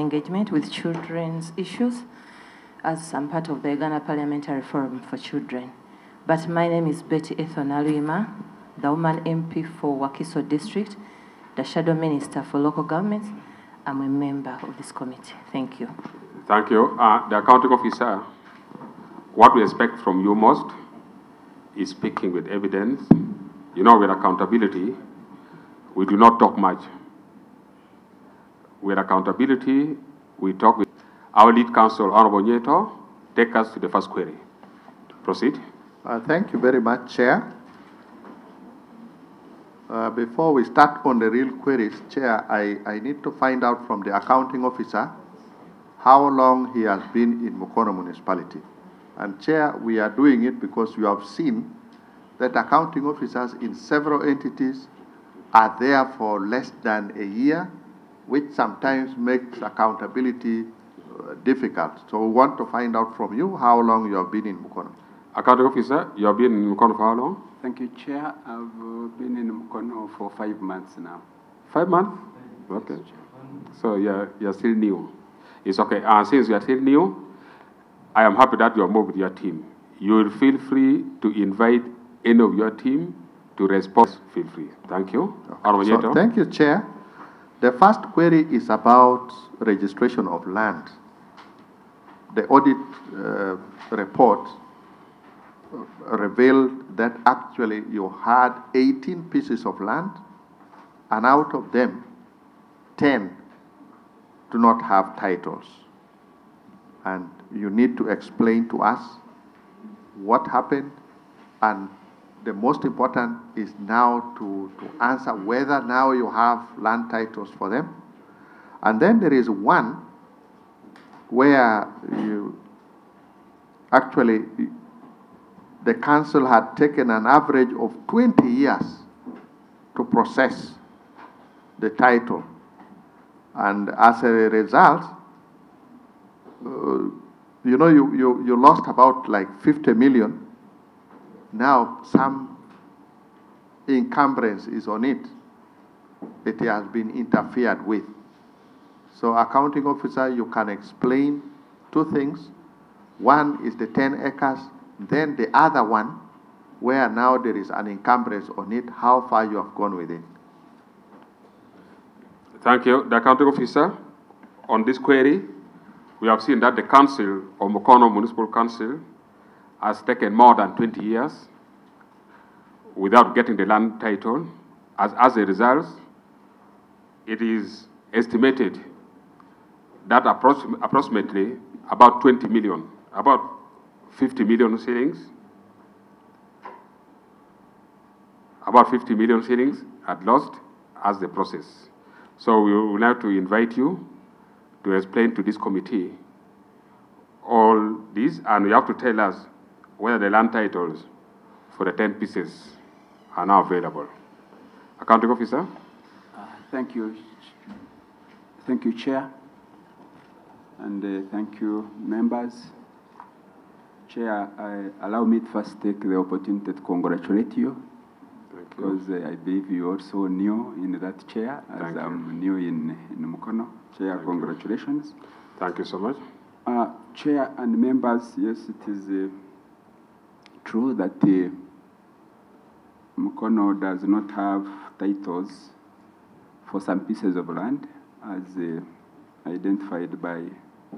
engagement with children's issues as I'm part of the Ghana Parliamentary Forum for Children. But my name is Betty Ethonalwima, the woman MP for Wakiso District, the Shadow Minister for Local Governments. I'm a member of this committee. Thank you. Thank you. The accounting officer, what we expect from you most is speaking with evidence. You know, with accountability, we do not talk much. With accountability, we talk with our lead counsel, Honorable Nyeto. Take us to the first query. Proceed. Thank you very much, Chair. Before we start on the real queries, Chair, I need to find out from the accounting officer how long he has been in Mukono municipality. And Chair, we are doing it because you have seen that accounting officers in several entities are there for less than a year, which sometimes makes accountability difficult. So we want to find out from you how long you have been in Mukono. Accounting officer, you have been in Mukono for how long? Thank you, Chair. I've been in Mukono for 5 months now. 5 months? Okay. So you're still new. It's okay. Since you are still new, I am happy that you are moved with your team. You will feel free to invite any of your team to respond. Feel free. Thank you. Okay. So, thank you, Chair. The first query is about registration of land. The audit report revealed that actually you had 18 pieces of land, and out of them, 10 do not have titles. And you need to explain to us what happened, and the most important is now to answer whether now you have land titles for them. And then there is one where you actually, the council had taken an average of 20 years to process the title. And as a result, you know, you lost about like 50 million. Now some encumbrance is on it. It has been interfered with. So accounting officer, you can explain two things. One is the 10 acres, then the other one, where now there is an encumbrance on it, how far you have gone with it. Thank you. The accounting officer, on this query, we have seen that the council, or Mukono Municipal Council, has taken more than 20 years without getting the land title. As a result, it is estimated that approximately about 20 million, about 50 million shillings, about 50 million shillings had lost as the process. So we would like to invite you to explain to this committee all this, and you have to tell us whether the land titles for the 10 pieces are now available. Accounting officer. Thank you. Thank you, Chair. And thank you, members. Chair, allow me to first take the opportunity to congratulate you. Because I believe you also new in that chair, as I'm new in Mukono. Chair, congratulations. Thank you so much. Chair and members, yes, it is true that Mukono does not have titles for some pieces of land, as identified by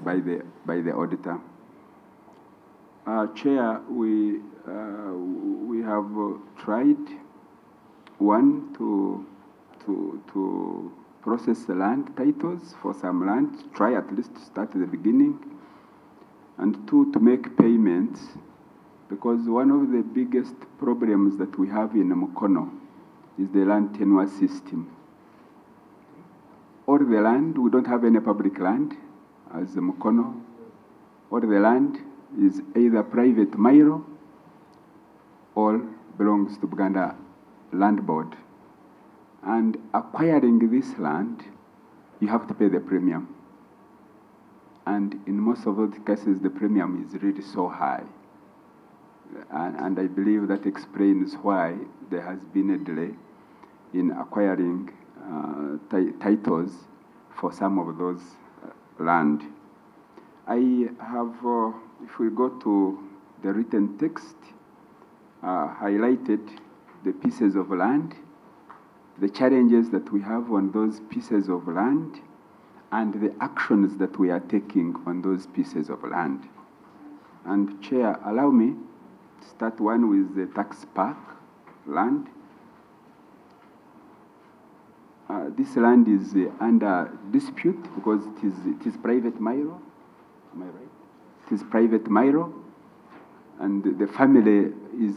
the auditor. Chair, we have tried to process the land titles for some land, try at least to start at the beginning, and two, to make payments, because one of the biggest problems that we have in Mukono is the land tenure system. All the land, we don't have any public land as Mukono. All the land is either private mairo or belongs to Buganda Land Board. And acquiring this land, you have to pay the premium. And in most of the cases, the premium is really so high. And I believe that explains why there has been a delay in acquiring titles for some of those land. I have, if we go to the written text, highlighted the pieces of land, the challenges that we have on those pieces of land, and the actions that we are taking on those pieces of land. And Chair, allow me to start one with the tax park land. This land is under dispute because it is private Miro. Am I right? It is private Miro, and the family is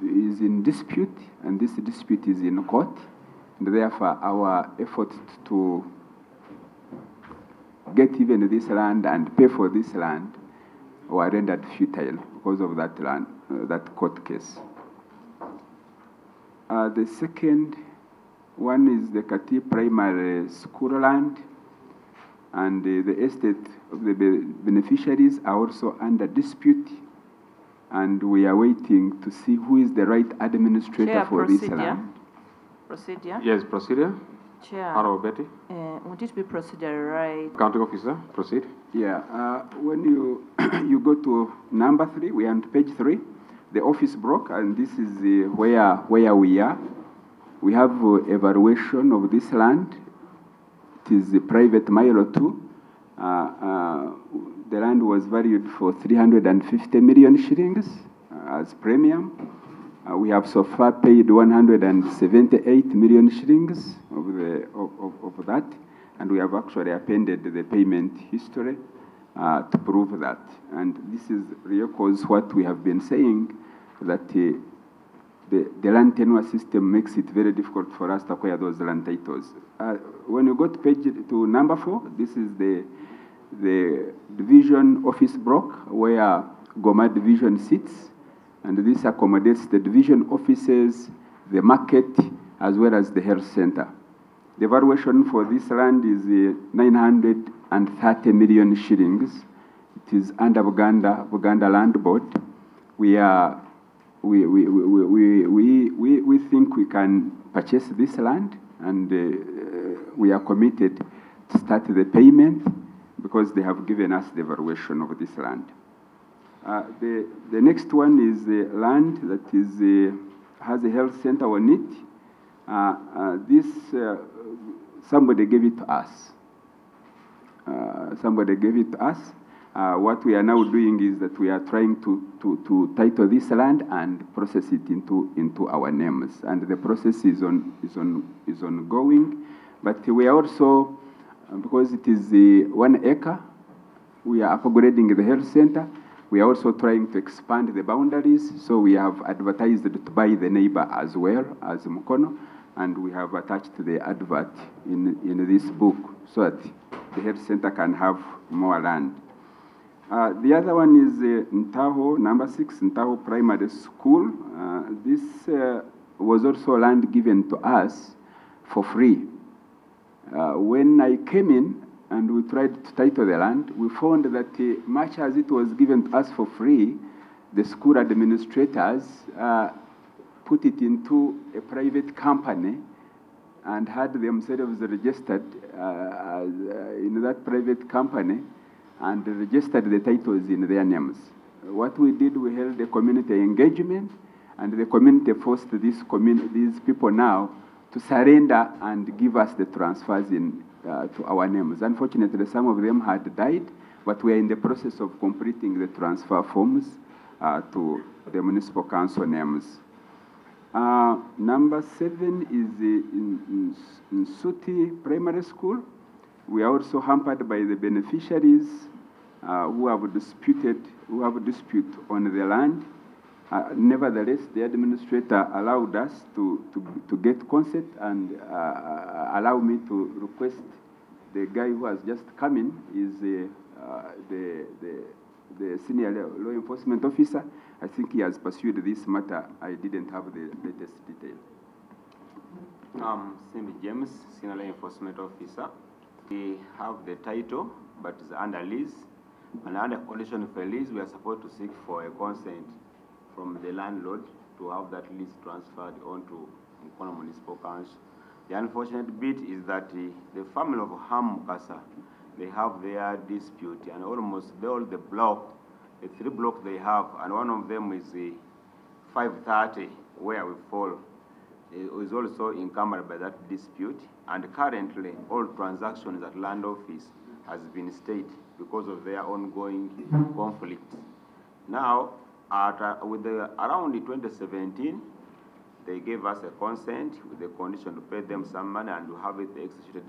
in dispute, and this dispute is in court, and therefore our effort to get even this land and pay for this land were rendered futile because of that land, that court case. The second one is the Kati Primary School land, and the estate of the beneficiaries are also under dispute, and we are waiting to see who is the right administrator Chair, for this land. Procedure? Yes, procedure. Chair. Honorable Betty. Would it be procedure right? Counting officer, proceed. Yeah, when you you go to number 3, we are on page 3, the office broke, and this is where we are. We have evaluation of this land. It is a private Milo 2. The land was valued for 350 million shillings as premium. We have so far paid 178 million shillings of that, and we have actually appended the payment history to prove that. And this is re-echoes what we have been saying, that the land tenure system makes it very difficult for us to acquire those land titles. When you go to number 4, this is the division office block where Goma division sits, and this accommodates the division offices, the market, as well as the health center. The valuation for this land is 930 million shillings. It is under Buganda Land Board. We think we can purchase this land, and we are committed to start the payment because they have given us the valuation of this land. The next one is the land that has a health center on it. This somebody gave it to us. Somebody gave it to us. What we are now doing is that we are trying to title this land and process it into our names, and the process is ongoing. But we are also, because it is 1 acre, we are upgrading the health center. We are also trying to expand the boundaries, so we have advertised to buy the neighbor as well as Mukono, and we have attached the advert in this book so that the health center can have more land. The other one is Ntaho, number 6, Ntaho Primary School. This was also land given to us for free. When I came in and we tried to title the land, we found that much as it was given to us for free, the school administrators put it into a private company and had themselves registered in that private company and registered the titles in their names. What we did, we held a community engagement, and the community forced these people now to surrender and give us the transfers to our names. Unfortunately, some of them had died, but we are in the process of completing the transfer forms to the municipal council names. Number 7 is in Suti Primary School. We are also hampered by the beneficiaries who have dispute on the land. Nevertheless, the administrator allowed us to get consent and allow me to request the guy who has just come in is the senior law enforcement officer. I think he has pursued this matter. I didn't have the latest detail. Cindy James, senior law enforcement officer. We have the title, but it's under lease. And under condition of a lease, we are supposed to seek for a consent from the landlord to have that lease transferred onto Mukono Municipal Council. The unfortunate bit is that the family of Ham Mukasa, they have their dispute, and almost all the block, the 3 blocks they have, and one of them is the 530, where we fall, is also encumbered by that dispute. And currently, all transactions at land office has been stayed because of their ongoing conflict. Now, around 2017, they gave us a consent with the condition to pay them some money and to have it executed.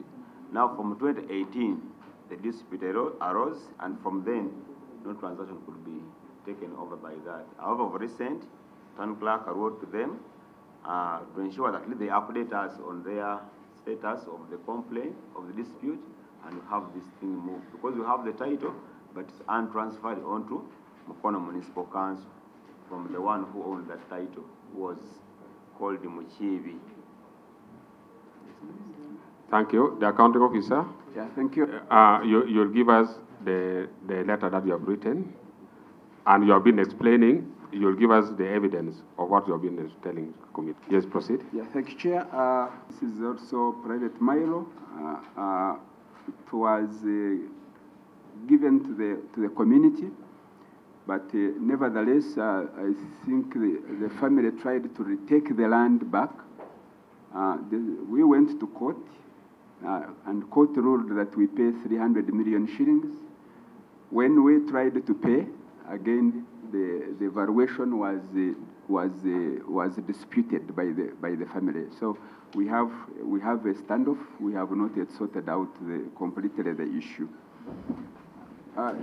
Now, from 2018, the dispute arose, and from then, no transaction could be taken over by that. However, of recent, town clerk wrote to them to ensure that they update us on their status of the complaint, of the dispute, and have this thing moved. Because we have the title, but it's untransferred onto Mukono Municipal Council from the one who owned that title, who was called Muchibi. Thank you. The accounting officer? Yeah, thank you. You'll give us the letter that you have written, and you have been explaining. You'll give us the evidence of what you have been telling the committee. Yes, proceed. Yeah, thank you, Chair. This is also private Milo. It was given to the community, but nevertheless, I think the family tried to retake the land back. We went to court, and court ruled that we pay 300 million shillings. When we tried to pay, again, the valuation was disputed by the family. So we have a standoff. We have not yet sorted out completely the issue.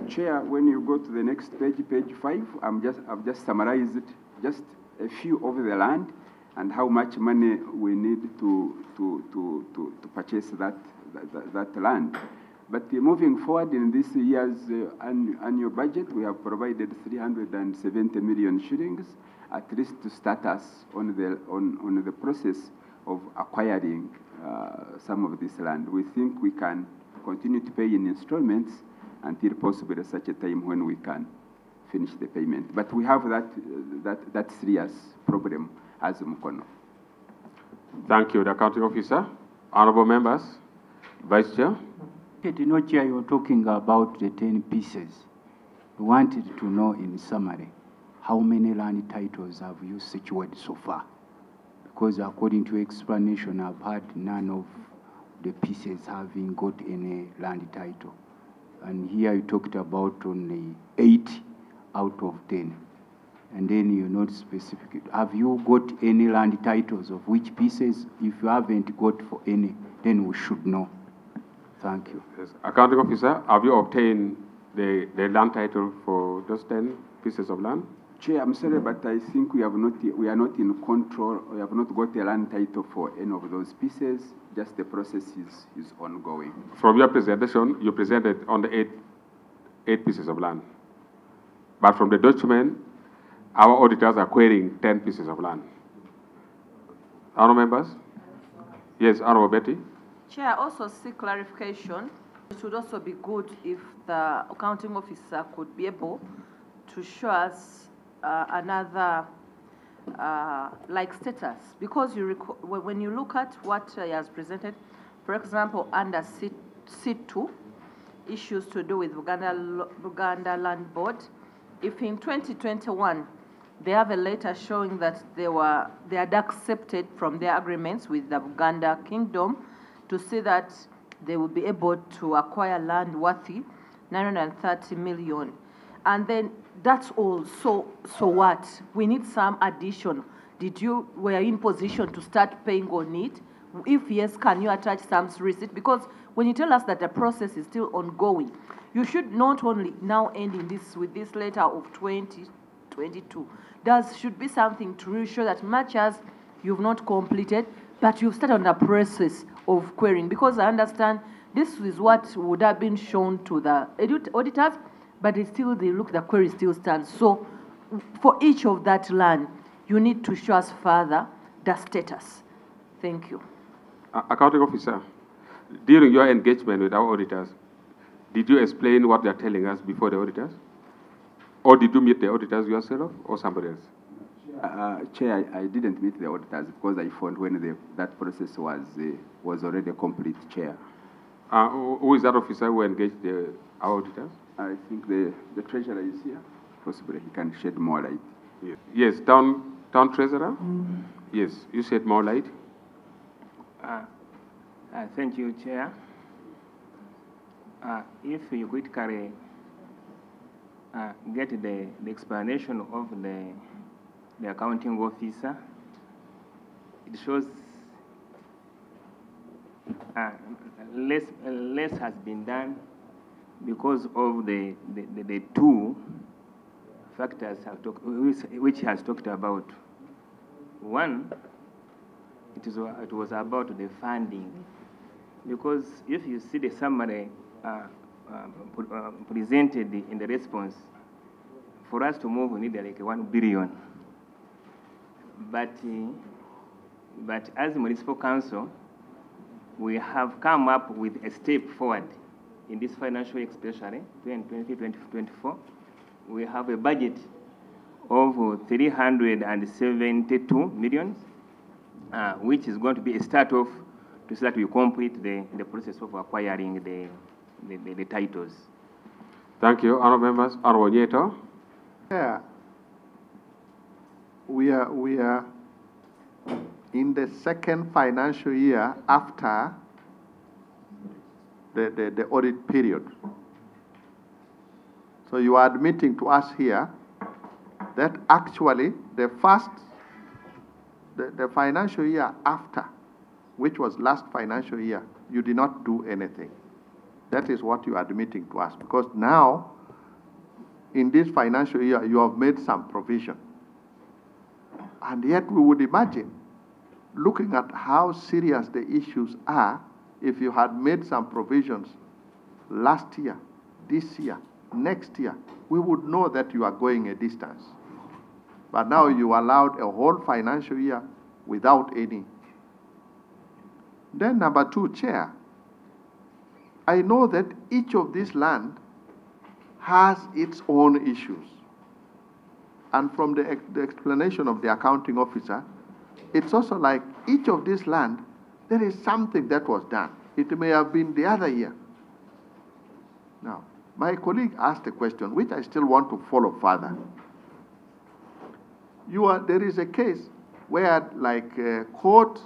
Chair, when you go to the next page, page 5, I've just summarized just a few of the land and how much money we need to purchase that land. But moving forward in this year's annual budget, we have provided 370 million shillings, at least to start us on the process of acquiring some of this land. We think we can continue to pay in installments until possibly such a time when we can finish the payment. But we have that serious problem as Mukono. Thank you, the accounting officer. Honorable members, Vice Chair. Chair, you're talking about the 10 pieces. We wanted to know in summary, how many land titles have you secured so far? Because according to explanation, I've had none of the pieces having got any land title. And here you talked about only 8 out of 10. And then you're not specific. Have you got any land titles of which pieces? If you haven't got for any, then we should know. Thank you. Yes. Accounting officer, have you obtained the land title for those 10 pieces of land? Chair, I'm sorry, but I think we are not in control. We have not got a land title for any of those pieces. Just the process is ongoing. From your presentation, you presented on the eight pieces of land. But from the document, our auditors are querying 10 pieces of land. Honourable members? Yes, Honourable Betty. Chair, also seek clarification. It would also be good if the accounting officer could be able to show us another like status, because when you look at what he has presented, for example, under C2, issues to do with Buganda Land Board, if in 2021 they have a letter showing that they had accepted from their agreements with the Buganda Kingdom to see that they will be able to acquire land worthy 930 million. And then that's all. So what? We need some addition. Were you in position to start paying on it? If yes, can you attach some receipt? Because when you tell us that the process is still ongoing, you should not only now end with this letter of 2022. Should be something to reassure that much as you've not completed, but you've started on the process of querying. Because I understand this is what would have been shown to the auditors, but the query still stands. So for each of that land, you need to show us further the status. Thank you. Accounting officer, during your engagement with our auditors, did you explain what they're telling us before the auditors? Or did you meet the auditors yourself or somebody else? Chair, I didn't meet the auditors because I found when that process was already complete, Chair. Who is that officer who engaged our auditors? I think the treasurer is here. Possibly he can shed more light. Yes, town treasurer? Yes, you shed more light. Thank you, Chair. If you critically get the explanation of the accounting officer, it shows less has been done because of the two factors which has talked about. One, it was about the funding, because if you see the summary presented in the response, for us to move we need like 1 billion. But as municipal council, we have come up with a step forward in this financial year, especially 2023-2024. We have a budget of 372 million, which is going to be a start-off to so that we complete the process of acquiring the titles. Thank you. Honourable members, Honourable Nyeto. Yeah. We are in the second financial year after the audit period. So you are admitting to us here that actually the financial year after, which was last financial year, you did not do anything. That is what you are admitting to us, because now, in this financial year, you have made some provision. And yet we would imagine, looking at how serious the issues are, if you had made some provisions last year, this year, next year, we would know that you are going a distance. But now you allowed a whole financial year without any. Then number two, Chair, I know that each of these land has its own issues. And from the explanation of the accounting officer, it's also like each of these land, there is something that was done. It may have been the other year. Now, my colleague asked a question, which I still want to follow further. There is a case where, like, court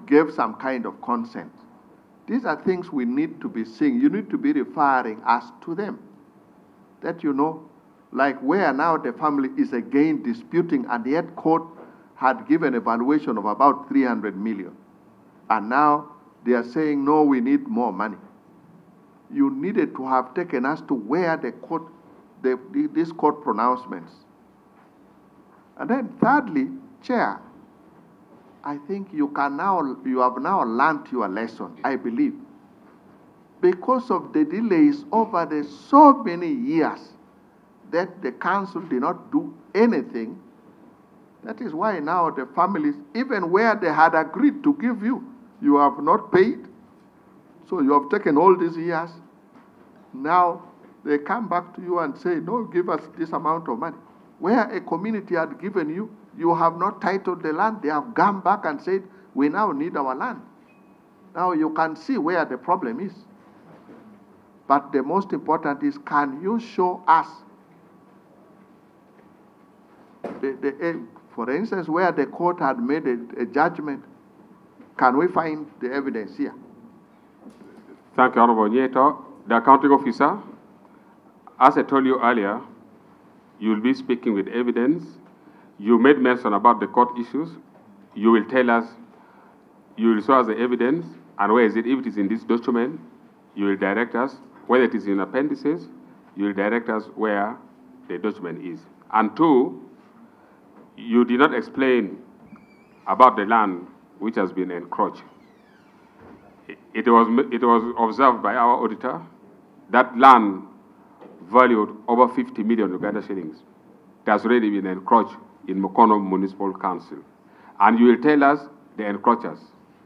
gave some kind of consent. These are things we need to be seeing. You need to be referring us to them. That you know, like where now the family is again disputing, and yet court had given a valuation of about 300 million. And now they are saying, no, we need more money. You needed to have taken us to where the court, these court pronouncements. And then thirdly, Chair, I think you have now learned your lesson, I believe. Because of the delays over the so many years that the council did not do anything, that is why now the families, even where they had agreed to give you, you have not paid. So you have taken all these years. Now they come back to you and say, no, give us this amount of money. Where a community had given you, you have not titled the land. They have come back and said, we now need our land. Now you can see where the problem is. But the most important is, can you show us, for instance, where the court had made a judgment, can we find the evidence here? Thank you, Honourable Nyeto. The accounting officer, as I told you earlier, you will be speaking with evidence. You made mention about the court issues. You will tell us, you will show us the evidence, and where is it? If it is in this document, you will direct us. Whether it is in appendices, you will direct us where the document is. And two, you did not explain about the land which has been encroached. It was observed by our auditor that land valued over 50 million Uganda shillings. It has already been encroached in Mukono Municipal Council. And you will tell us the encroachers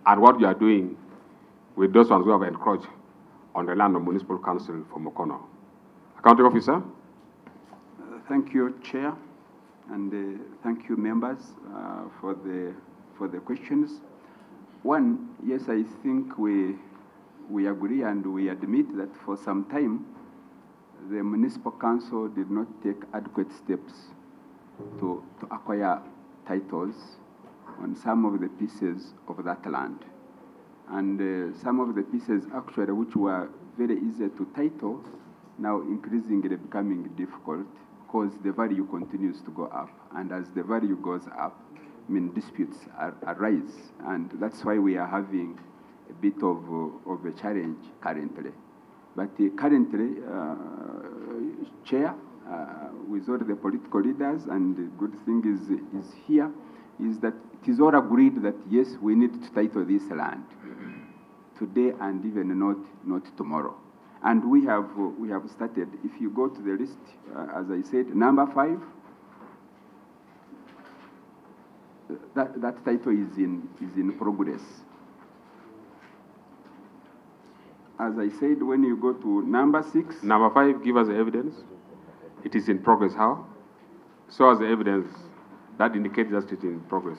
and what you are doing with those ones who have encroached on the land of Municipal Council for Mukono. Accounting officer. Thank you, Chair, and thank you, members, for the questions. One, yes, I think we we agree and we admit that for some time, the municipal council did not take adequate steps to acquire titles on some of the pieces of that land. And some of the pieces actually which were very easy to title, now increasingly becoming difficult because the value continues to go up. And as the value goes up, I mean, disputes arise. And that's why we are having a bit of a challenge currently. But currently, Chair, with all the political leaders, and the good thing is here, is that it is all agreed that yes, we need to title this land today and even not tomorrow. And we have started. If you go to the list, as I said, number 5, that title is in progress. As I said, when you go to number 6. Number 5, give us the evidence. It is in progress. How? Show us the evidence that indicates that it is in progress.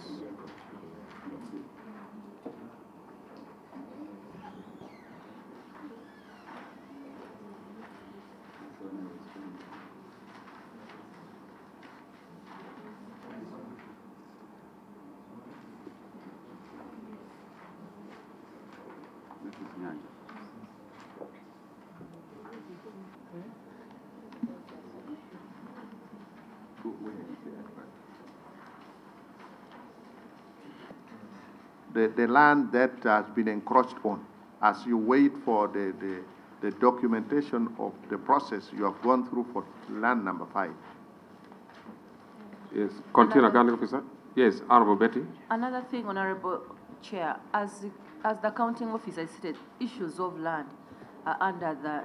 The land that has been encroached on, as you wait for the documentation of the process you have gone through for land number 5. Yes, continue, County Officer. Yes, Honorable Betty. Another thing, Honorable Chair, as the counting officer stated, issues of land are under the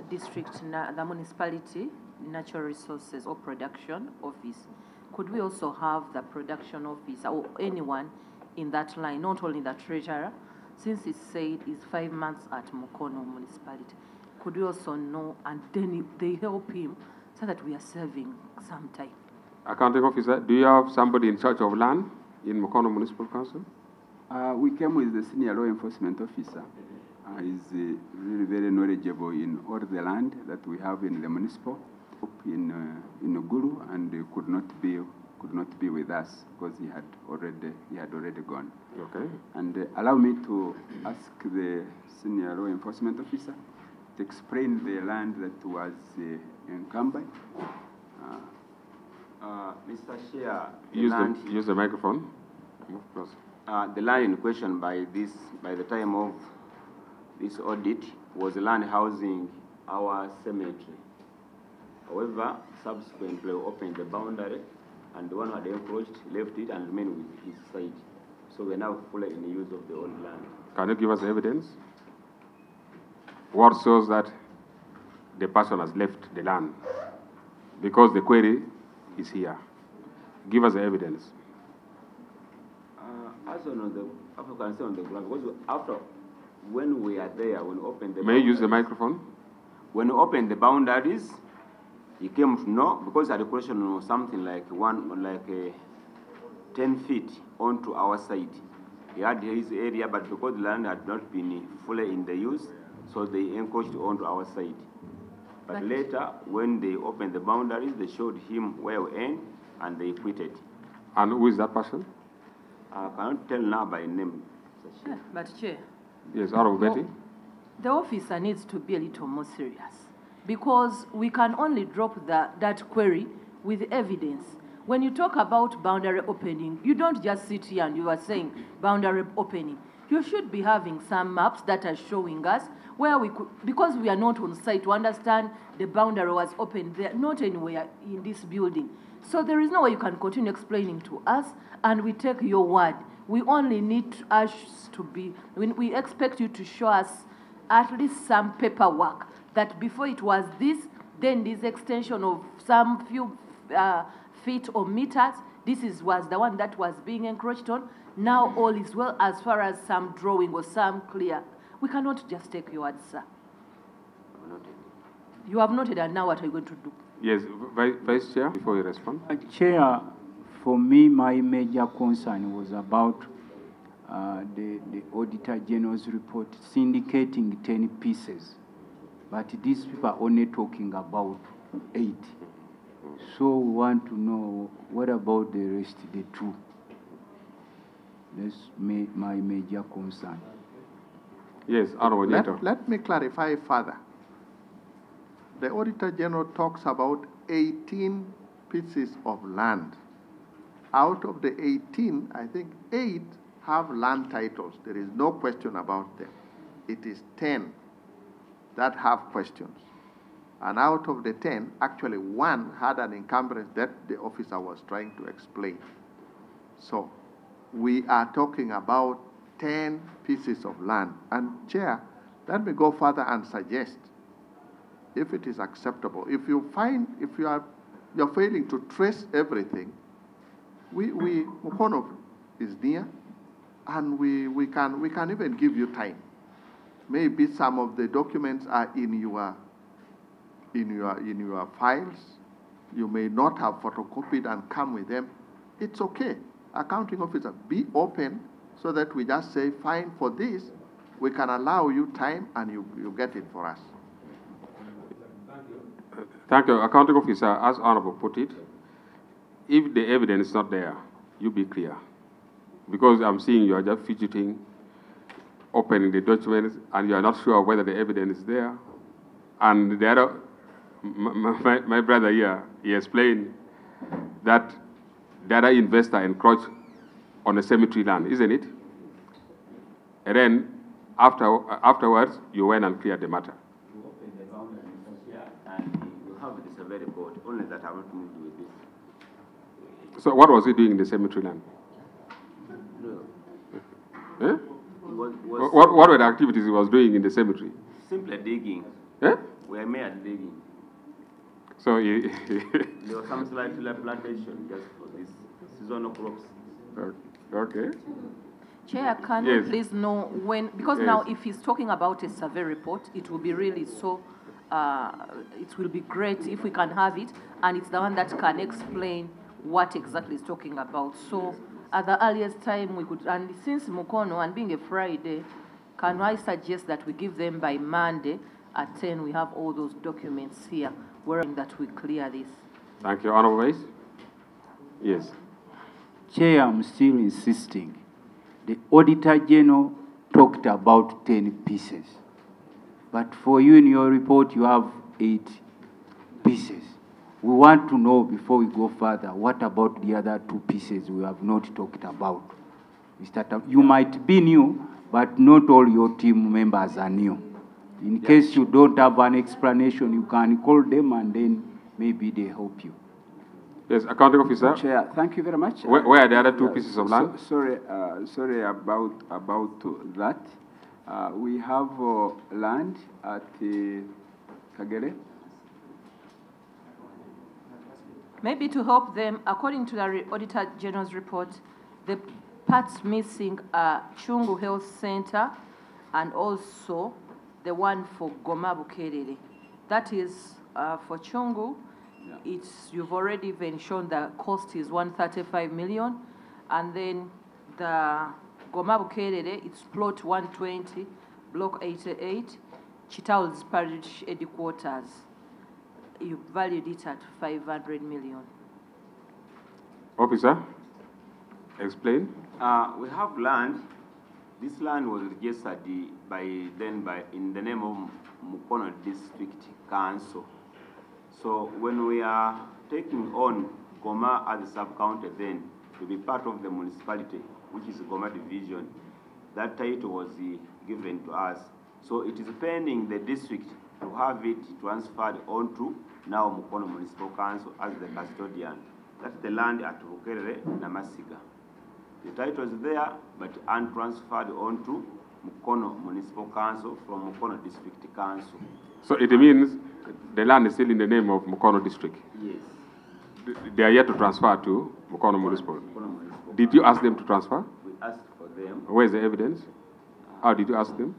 district, the municipality, natural resources or production office. Could we also have the production officer or anyone in that line, not only the treasurer, since it said it's 5 months at Mukono municipality? Could we also know, and then they help him so that we are saving some time? Accounting Officer, do you have somebody in charge of land in Mukono Municipal Council? We came with the senior law enforcement officer. He's really very knowledgeable in all the land that we have in the municipal, in Gulu, and could not be with us because he had already gone. Okay. And allow me to ask the senior law enforcement officer to explain the land that was encumbered. Mr. Chair, use the microphone. Move close. The land in question by the time of this audit was the land housing our cemetery. However, subsequently we opened the boundary, and the one who had encroached left it and remained with his site. So we are now fully in the use of the old land. Can you give us evidence? What shows that the person has left the land? Because the query is here. Give us the evidence. As on the African on the ground, because after when we are there, when we opened the May you use the microphone? When we opened the boundaries, he came to know because the question was something like 10 feet onto our side. He had his area, but because the land had not been fully in the use, so they encroached onto our side. But later, when they opened the boundaries, they showed him where we end, and they quitted. And who is that person? I cannot tell now by name. But Chair. Yes, Honorable Betty. The officer needs to be a little more serious, because we can only drop that query with evidence. When you talk about boundary opening, you don't just sit here and you are saying boundary opening. You should be having some maps that are showing us where we could, because we are not on site to understand the boundary was opened there, not anywhere in this building. So there is no way you can continue explaining to us, and we take your word. We only need us to be, we expect you to show us at least some paperwork that before it was this, then this extension of some few feet or meters, was the one that was being encroached on. Now all is well as far as some drawing or some clear. We cannot just take your word, sir. You have noted, and now what are you going to do? Yes, Vice Chair, before you respond. Chair, for me, my major concern was about the Auditor General's report syndicating 10 pieces, but these people are only talking about 8. So we want to know, what about the rest, the 2? That's my major concern. Yes, Honorable. Let me clarify further. The Auditor General talks about 18 pieces of land. Out of the 18, I think 8 have land titles. There is no question about them. It is 10 that have questions. And out of the 10, actually 1 had an encumbrance that the officer was trying to explain. So we are talking about 10 pieces of land. And Chair, let me go further and suggest, if it is acceptable, if you find, if you're failing to trace everything, Mukono is near, and we can even give you time. Maybe some of the documents are in your files. You may not have photocopied and come with them. It's okay. Accounting officer, be open so that we just say, fine, for this, we can allow you time and you get it for us. Thank you. Accounting officer, as Honorable put it, if the evidence is not there, you be clear. Because I'm seeing you are just fidgeting, opening the documents, and you are not sure whether the evidence is there. And the other, my brother here, he explained that the other investor encroached on the cemetery land, isn't it? And then afterwards, you went and cleared the matter. You opened the boundaries here, and you have the survey report, only that I want to do with this. So what was he doing in the cemetery land? No. Eh? What were the activities he was doing in the cemetery? Simply digging. Eh? We are mere digging. So There was some slight plantation just for this seasonal crops. Okay. Chair, can Yes. we please know when, because Yes. now if he's talking about a survey report, it will be really so, it will be great if we can have it, and it's the one that can explain what exactly he's talking about. So at the earliest time we could, and since Mukono and being a Friday, can I suggest that we give them by Monday at 10, we have all those documents here, wherein that we clear this. Thank you, Honorable Vice. Yes. Chair, I'm still insisting. The Auditor General talked about 10 pieces. But for you in your report, you have 8 pieces. We want to know, before we go further, what about the other 2 pieces we have not talked about? You might be new, but not all your team members are new. In case you don't have an explanation, you can call them and then maybe they help you. Yes, Accounting Officer. Chair, thank you very much. Where are the other 2 pieces of land? Sorry about that. We have land at Kagere. Maybe to help them, according to the Auditor General's report, the parts missing are Chungu Health Center and also the one for Goma Bukerere. That is for Chungu. Yeah. You've already even shown the cost is 135 million, and then the Goma Bukerere, it's plot 120, block 88, Chitau's Parish Headquarters. You valued it at 500 million. Officer, explain. We have land. This land was registered in the name of Mukono District Council. So when we are taking on Goma as a sub-county then to be part of the municipality, which is Goma Division, that title was given to us. So it is pending the district to have it transferred onto now Mukono Municipal Council as the custodian. That's the land at Bukerere, Namasiga. The title is there, but untransferred onto Mukono Municipal Council from Mukono District Council. So it means the land is still in the name of Mukono District? Yes. They are yet to transfer to Mukono Municipal. Did you ask them to transfer? We asked for them. Where's the evidence? How did you ask them?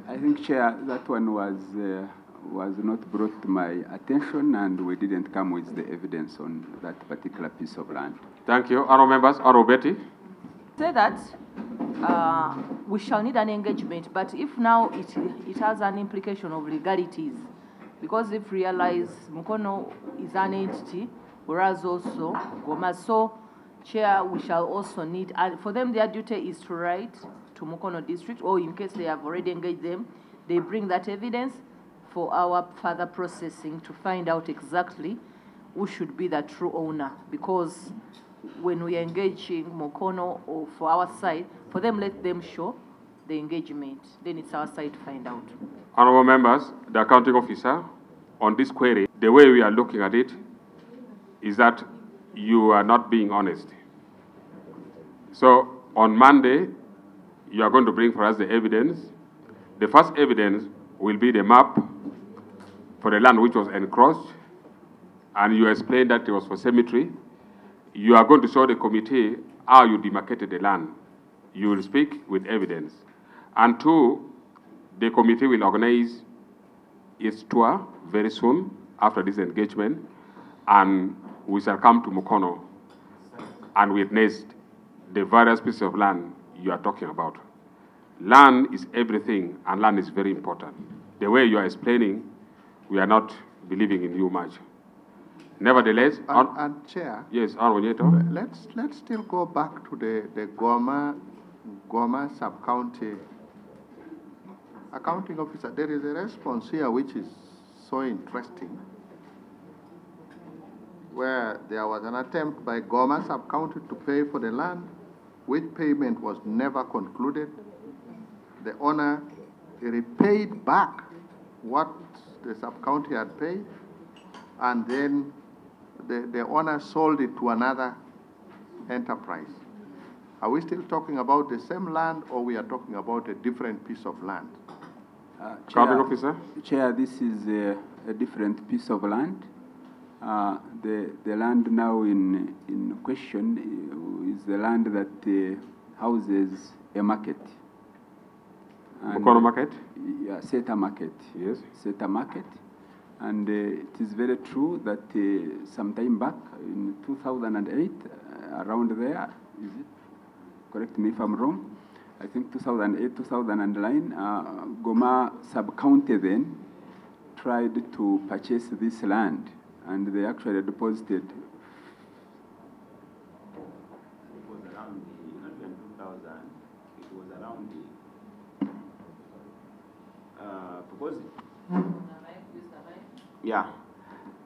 I think, Chair, that one was not brought to my attention, and we didn't come with the evidence on that particular piece of land. Thank you. Honourable members, Honourable Betty. Say that we shall need an engagement, but if now it has an implication of legalities, because if realize Mukono is an entity, whereas also Goma, so Chair, we shall also need, and for them their duty is to write to Mukono district, or in case they have already engaged them, they bring that evidence for our further processing to find out exactly who should be the true owner, because when we engage in Mukono or for our side, for them, let them show the engagement. Then it's our side to find out. Honorable members, the accounting officer, on this query, the way we are looking at it is that you are not being honest. So on Monday, you are going to bring for us the evidence. The first evidence will be the map for the land which was encroached, and you explained that it was for cemetery. You are going to show the committee how you demarcated the land. You will speak with evidence. And two, the committee will organize its tour very soon after this engagement, and we shall come to Mukono and witness the various pieces of land you are talking about. Land is everything, and land is very important. The way you are explaining, we are not believing in you much. Nevertheless, and Chair, yes, Honorable Nyeto. let's still go back to the Goma sub-county accounting officer. There is a response here which is so interesting, where there was an attempt by Goma sub-county to pay for the land, which payment was never concluded. The owner repaid back what the sub-county had paid, and then the owner sold it to another enterprise. Are we still talking about the same land, or we are talking about a different piece of land? Accounting officer? Chair, this is a different piece of land. The land now in question is the land that houses a market. Mukono market? Yeah, Seta market. Yes. Seta market. And it is very true that some time back, in 2008, around there, is it? Correct me if I'm wrong. I think 2008, 2009, Goma sub-county then tried to purchase this land, and they actually deposited. It was around not even 2000, it was around because yeah,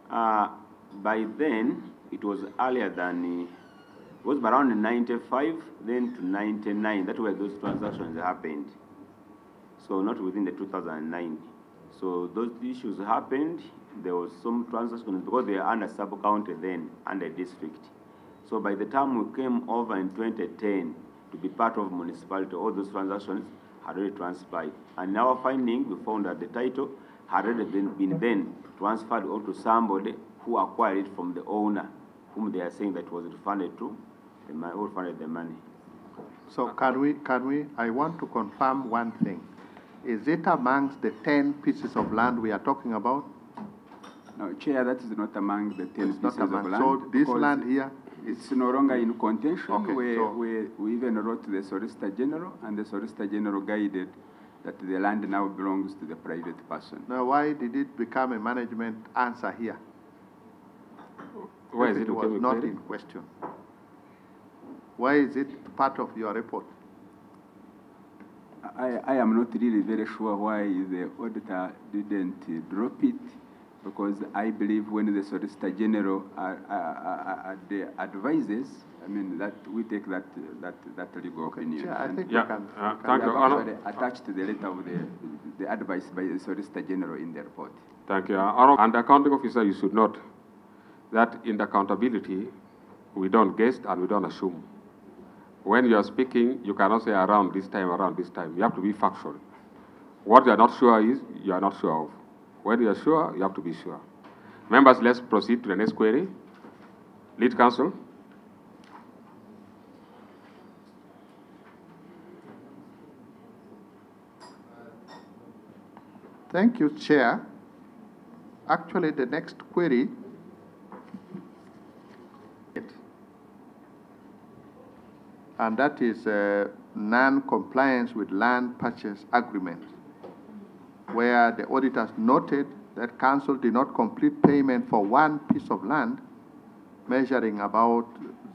by then it was earlier than it was around 95, then to 99. That's where those transactions happened. So not within the 2009. So those issues happened. There was some transactions because they are under sub-county then, under district. So by the time we came over in 2010 to be part of municipality, all those transactions had already transpired. And in our finding, we found that the title had already been then transferred onto somebody who acquired it from the owner, whom they are saying that was refunded to, who refunded the money. So can we, I want to confirm one thing. Is it amongst the 10 pieces of land we are talking about? No, Chair, that is not among the 10 pieces of land. So this land here, it's no longer in contention. Okay, we even wrote to the Solicitor General, and the Solicitor General guided that the land now belongs to the private person. Now, why did it become a management answer here? Why is it was not in question? Why is it part of your report? I am not really very sure why the auditor didn't drop it, because I believe when the Solicitor General advises, I mean, that we take that legal opinion. Yeah, I think yeah, we can thank you. Actually attached to the letter of the advice by the Solicitor General in the report. Thank you. And the accounting officer, you should note that in the accountability, we don't guess and we don't assume. When you are speaking, you cannot say around this time, around this time. You have to be factual. What you are not sure is, you are not sure of. When you are sure, you have to be sure. Members, let's proceed to the next query. Lead counsel. Thank you, Chair. Actually, the next query and that is non-compliance with land purchase agreement, where the auditors noted that council did not complete payment for one piece of land measuring about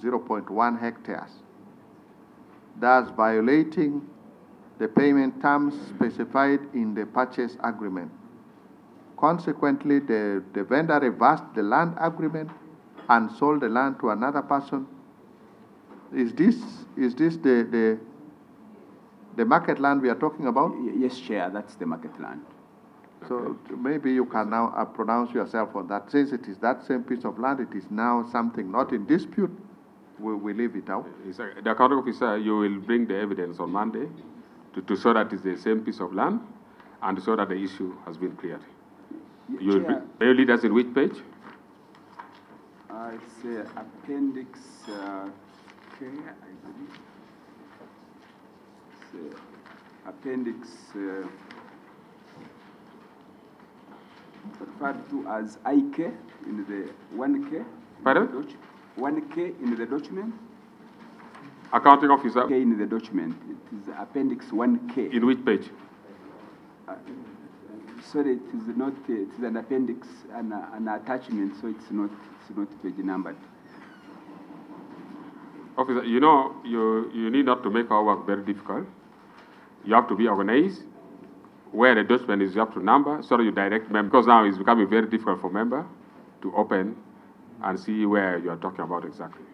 0.1 hectares, thus violating the payment terms specified in the purchase agreement. Consequently, the vendor reversed the land agreement and sold the land to another person. Is this the market land we are talking about? Yes, Chair, that's the market land. So maybe you can now pronounce yourself on that. Since it is that same piece of land, it is now something not in dispute, we leave it out. The accounting officer, you will bring the evidence on Monday to show that it's the same piece of land and to show that the issue has been cleared. May you lead us in which page? It's appendix K, I believe. It's appendix referred to as IK in the 1K. Pardon? 1K in the document. Accounting officer. K in the document. It is appendix 1K. In which page? Sorry, it is not. It is an appendix, an attachment, so it's not page numbered. Officer, you know, you need not to make our work very difficult. You have to be organized. Where the document is, you have to number, so that you direct member, because now it's becoming very difficult for member to open and see where you are talking about exactly.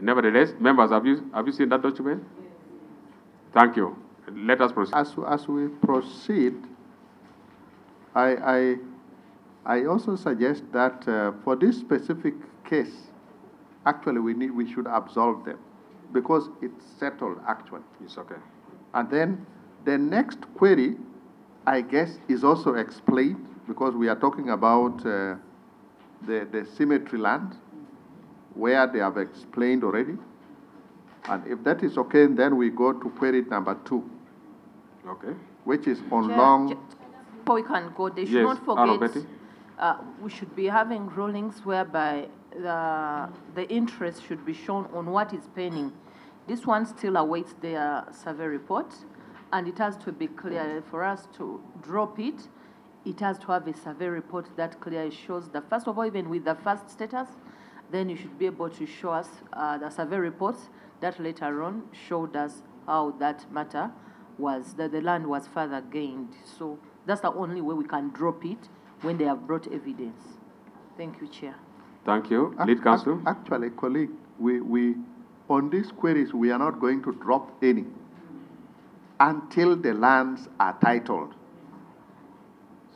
Nevertheless, members, have you seen that document? Thank you. Let us proceed. As we proceed, I also suggest that for this specific case, actually we should absolve them because it's settled actually. It's okay. And then the next query, I guess, is also explained because we are talking about the cemetery land where they have explained already. And if that is okay, then we go to query number 2. Okay. Which is on Chair, long... Before we can go, they should Yes, not forget Betty. we should be having rulings whereby the interest should be shown on what is pending. This one still awaits their survey report, and it has to be clear for us to drop it. It has to have a survey report that clearly shows that, first of all, even with the first status, then you should be able to show us the survey reports that later on showed us how that matter was, that the land was further gained. So that's the only way we can drop it when they have brought evidence. Thank you, Chair. Thank you. Lead Counsel. Actually, colleague, we on these queries, we are not going to drop any until the lands are titled.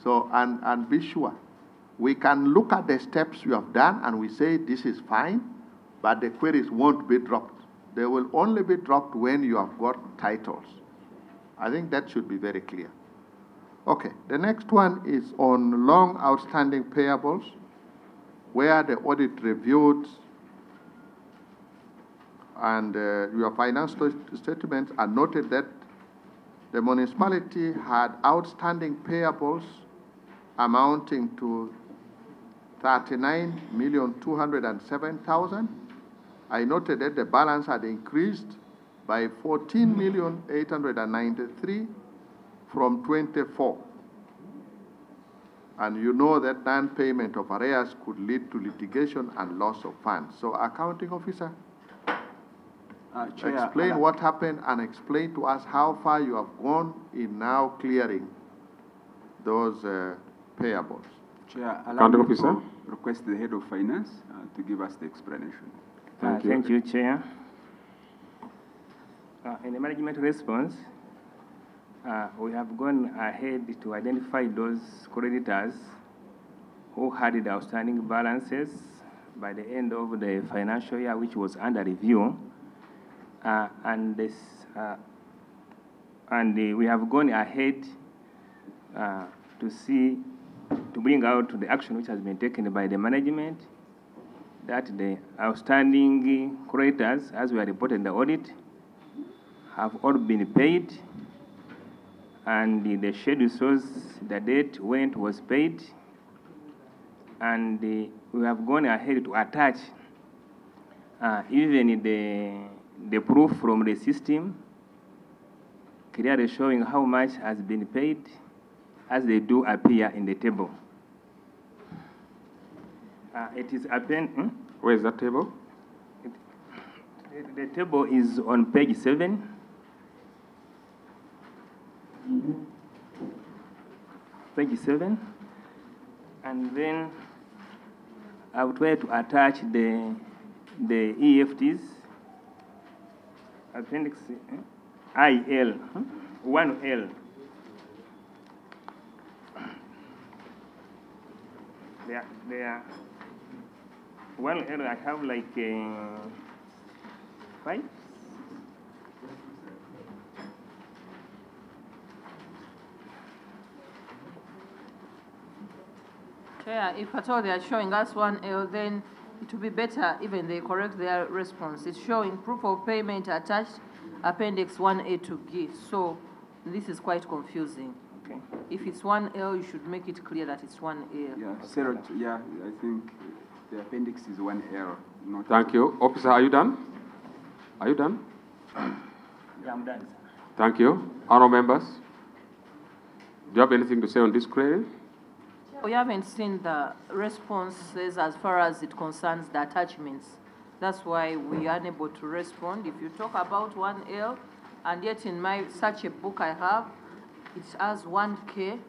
So, and be sure, we can look at the steps you have done and we say this is fine, but the queries won't be dropped. They will only be dropped when you have got titles. I think that should be very clear. Okay, the next one is on long outstanding payables, where the audit reviewed and your financial statements and noted that the municipality had outstanding payables amounting to 39,207,000. I noted that the balance had increased by 14,893 from 24. And you know that non-payment of arrears could lead to litigation and loss of funds. So, accounting officer, Chair, explain what happened and explain to us how far you have gone in now clearing those payables. Chair, allow me to request the head of finance to give us the explanation. Thank you, Chair. In the management response, we have gone ahead to identify those creditors who had the outstanding balances by the end of the financial year, which was under review. We have gone ahead to bring out the action which has been taken by the management, that the outstanding creditors, as we are reported in the audit, have all been paid, and the schedule shows the date when it was paid, and we have gone ahead to attach even the proof from the system, clearly showing how much has been paid, as they do appear in the table. It is Where is that table? The table is on page 7. Page 7. And then I would try to attach the EFTs, appendix IL, 1L. They are 1L, I have like 5. Chair, if at all they are showing us 1L, then it would be better even they correct their response. It's showing proof of payment attached, appendix 1A to G. So this is quite confusing. Okay. If it's 1L, you should make it clear that it's 1L. Yeah, Sarah, yeah, I think the appendix is 1L. Not Thank you. Officer, are you done? Are you done? Yeah, I'm done, sir. Thank you. Honourable members, do you have anything to say on this query? We haven't seen the responses as far as it concerns the attachments. That's why we are unable to respond. If you talk about 1L, and yet in my such a book I have, it has 1K,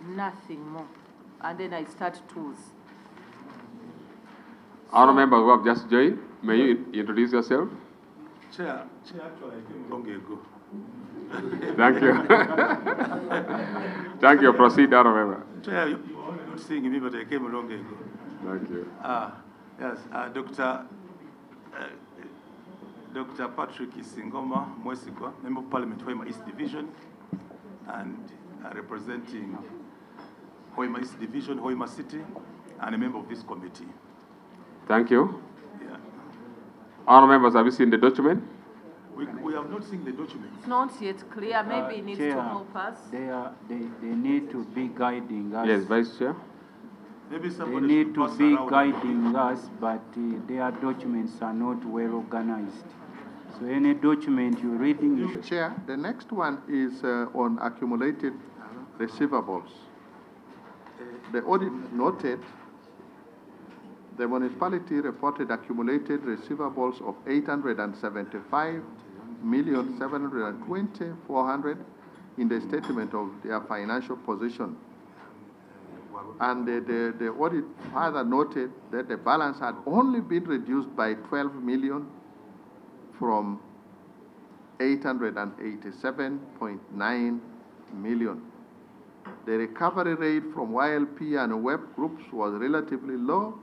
nothing more. And then I start tools. Honourable members who have just joined, may you introduce yourself? Chair, actually, I came long ago. Thank you. Thank you. Proceed, Honourable member. Chair, you are not seeing me, but I came long ago. Thank you. Yes, Dr. Patrick Isingoma Mwesigwa, Member of Parliament, Hoima East Division, and representing Hoima East Division, Hoima City, and a member of this committee. Thank you. Yeah. Honourable members, have you seen the document? We have not seen the document. It's not yet clear. Maybe it needs Chair, to help us. They need to be guiding us. Yes, Vice Chair. Maybe They somebody need should to pass be around. guiding us, but their documents are not well organized. So any document you're reading, you should... Chair, the next one is on accumulated receivables. The audit noted the municipality reported accumulated receivables of 875,720,400 in the statement of their financial position. And the audit further noted that the balance had only been reduced by 12 million from 887.9 million. The recovery rate from YLP and web groups was relatively low,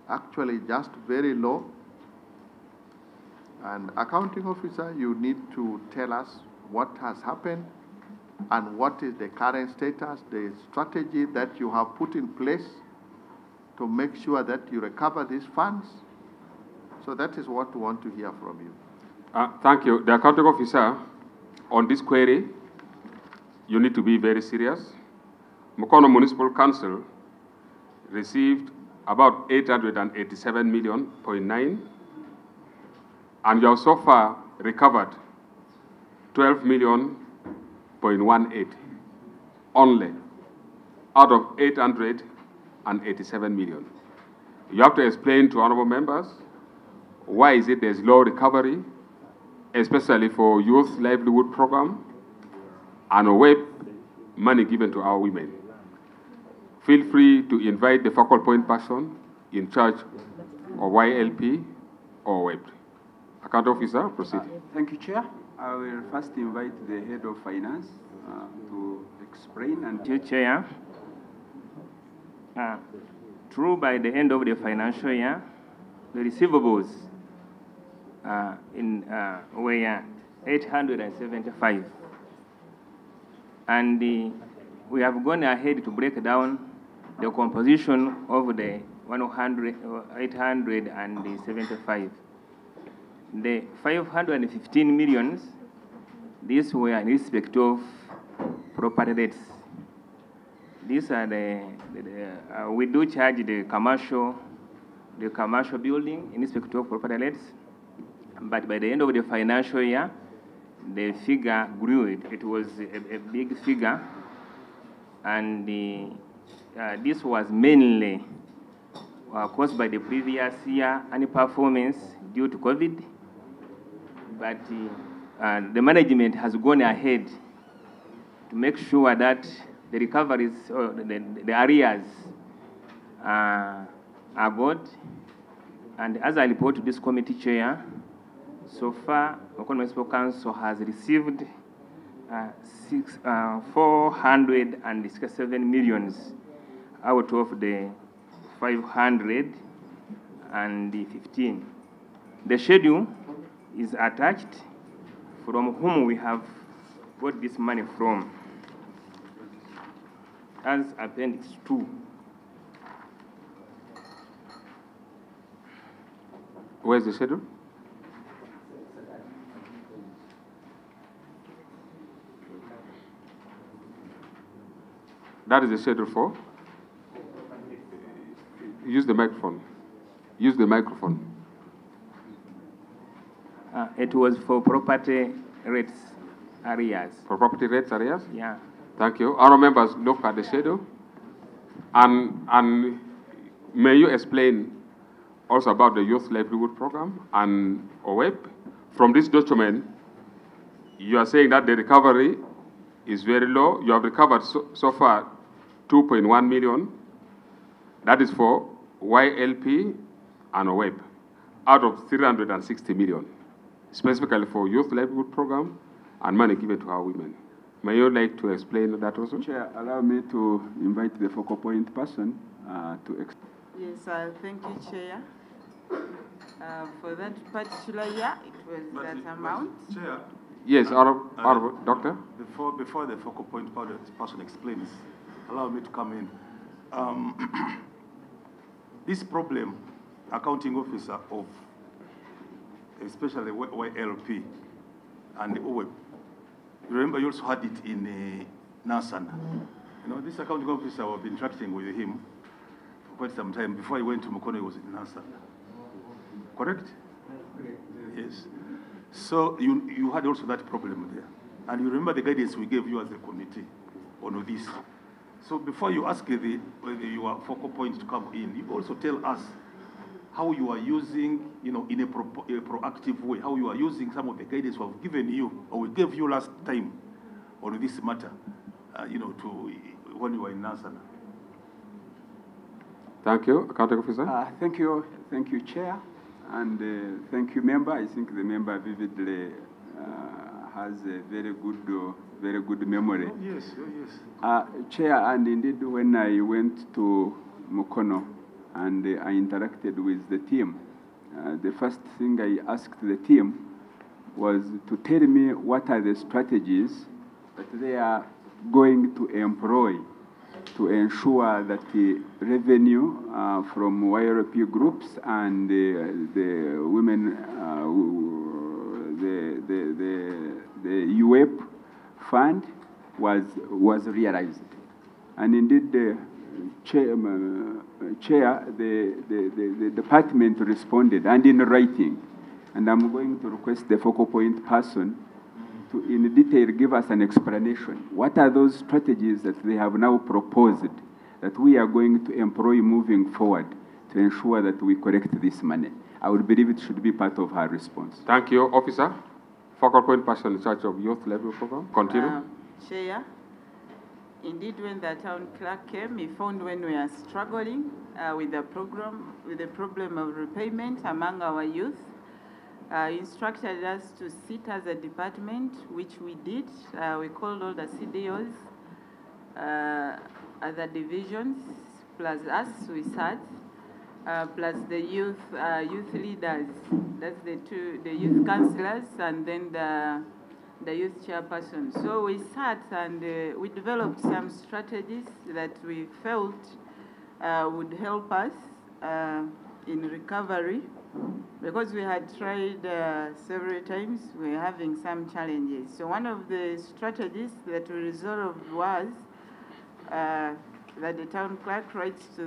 actually just very low. And accounting officer, you need to tell us what has happened and what is the current status, the strategy that you have put in place to make sure that you recover these funds. So that is what we want to hear from you. Thank you. The accounting officer, on this query, you need to be very serious. Mukono Municipal Council received about 887.9 million, and you have so far recovered 12 million. 0.18 only out of 887 million. You have to explain to honourable members why is it there's low recovery, especially for youth livelihood program and web money given to our women. Feel free to invite the focal point person in charge of YLP or web. Account officer, proceed. Thank you, Chair. I will first invite the head of finance to explain and... Chair, true by the end of the financial year, the receivables were 875. And we have gone ahead to break down the composition of the 875. The 515 millions, these were in respect of property rates. These are we do charge the commercial building in respect of property rates. But by the end of the financial year, the figure grew. It was a big figure, and this was mainly caused by the previous year underperformance due to COVID. But the management has gone ahead to make sure that the recoveries, the arrears are good. And as I report to this committee chair, so far, Mukono Municipal Council has received 467 million out of the 515. The schedule is attached from whom we have got this money from as Appendix 2. Where's the schedule? That is the schedule for? Use the microphone. Use the microphone. It was for property rates arrears. For property rates arrears? Yeah. Thank you. Our members look at the schedule. And may you explain also about the Youth Livelihood Program and OWEP? From this document, you are saying that the recovery is very low. You have recovered so far 2.1 million. That is for YLP and OWEP out of 360 million, specifically for Youth Livelihood Program and money given to our women. May you like to explain that also? Chair, allow me to invite the focal point person to explain. Yes, thank you, Chair. For that particular year, it was that amount. Chair. Yes, our doctor. Before the focal point person explains, allow me to come in. This problem, accounting officer of especially YLP and the OWEP, you remember you also had it in Nasana. You know, this accounting officer, I've been interacting with him for quite some time. Before he went to Mukono, he was in Nasana. Correct? Yes. So you had also that problem there. And you remember the guidance we gave you as a committee on this. So before you ask whether your focal point to come in, you also tell us how you are using, you know, in a proactive way, how you are using some of the guidance we have given you, or we gave you last time on this matter, you know, when you were in Nasana. Thank you. Accounting officer. Thank you, Chair, and thank you, member. I think the member vividly has a very good memory. Oh, yes, oh, yes. Chair, and indeed, when I went to Mukono and I interacted with the team, the first thing I asked the team was to tell me what are the strategies that they are going to employ to ensure that the revenue from YRP groups and the women, the UAP fund was realized. And indeed, the chair, the department responded, and in writing. And I'm going to request the focal point person to, in detail, give us an explanation. What are those strategies that they have now proposed that we are going to employ moving forward to ensure that we correct this money? I would believe it should be part of our response. Thank you, officer. Focal point person in charge of Youth Level Program. Continue. Chair, indeed, when the town clerk came, he found when we are struggling with the problem of repayment among our youth. Instructed us to sit as a department, which we did. We called all the CDOs, other divisions, plus us, we sat, plus the youth leaders. That's the youth councillors, and then the youth chairperson. So we sat and we developed some strategies that we felt would help us in recovery. Because we had tried several times, we were having some challenges. So one of the strategies that we resolved was that the town clerk writes to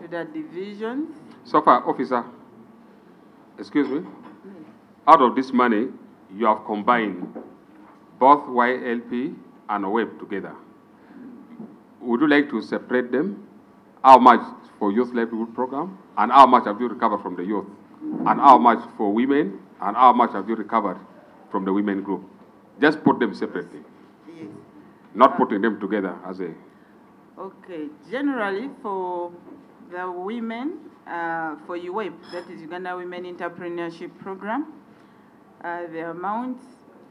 the divisions. So far, officer, excuse me, out of this money, you have combined both YLP and WEB together. Would you like to separate them? How much for youth livelihood program, and how much have you recovered from the youth, and how much for women, and how much have you recovered from the women group? Just put them separately. Yes. Not putting them together as a... Okay, generally for the women, for UWEP, that is Uganda Women Entrepreneurship Program, the amount,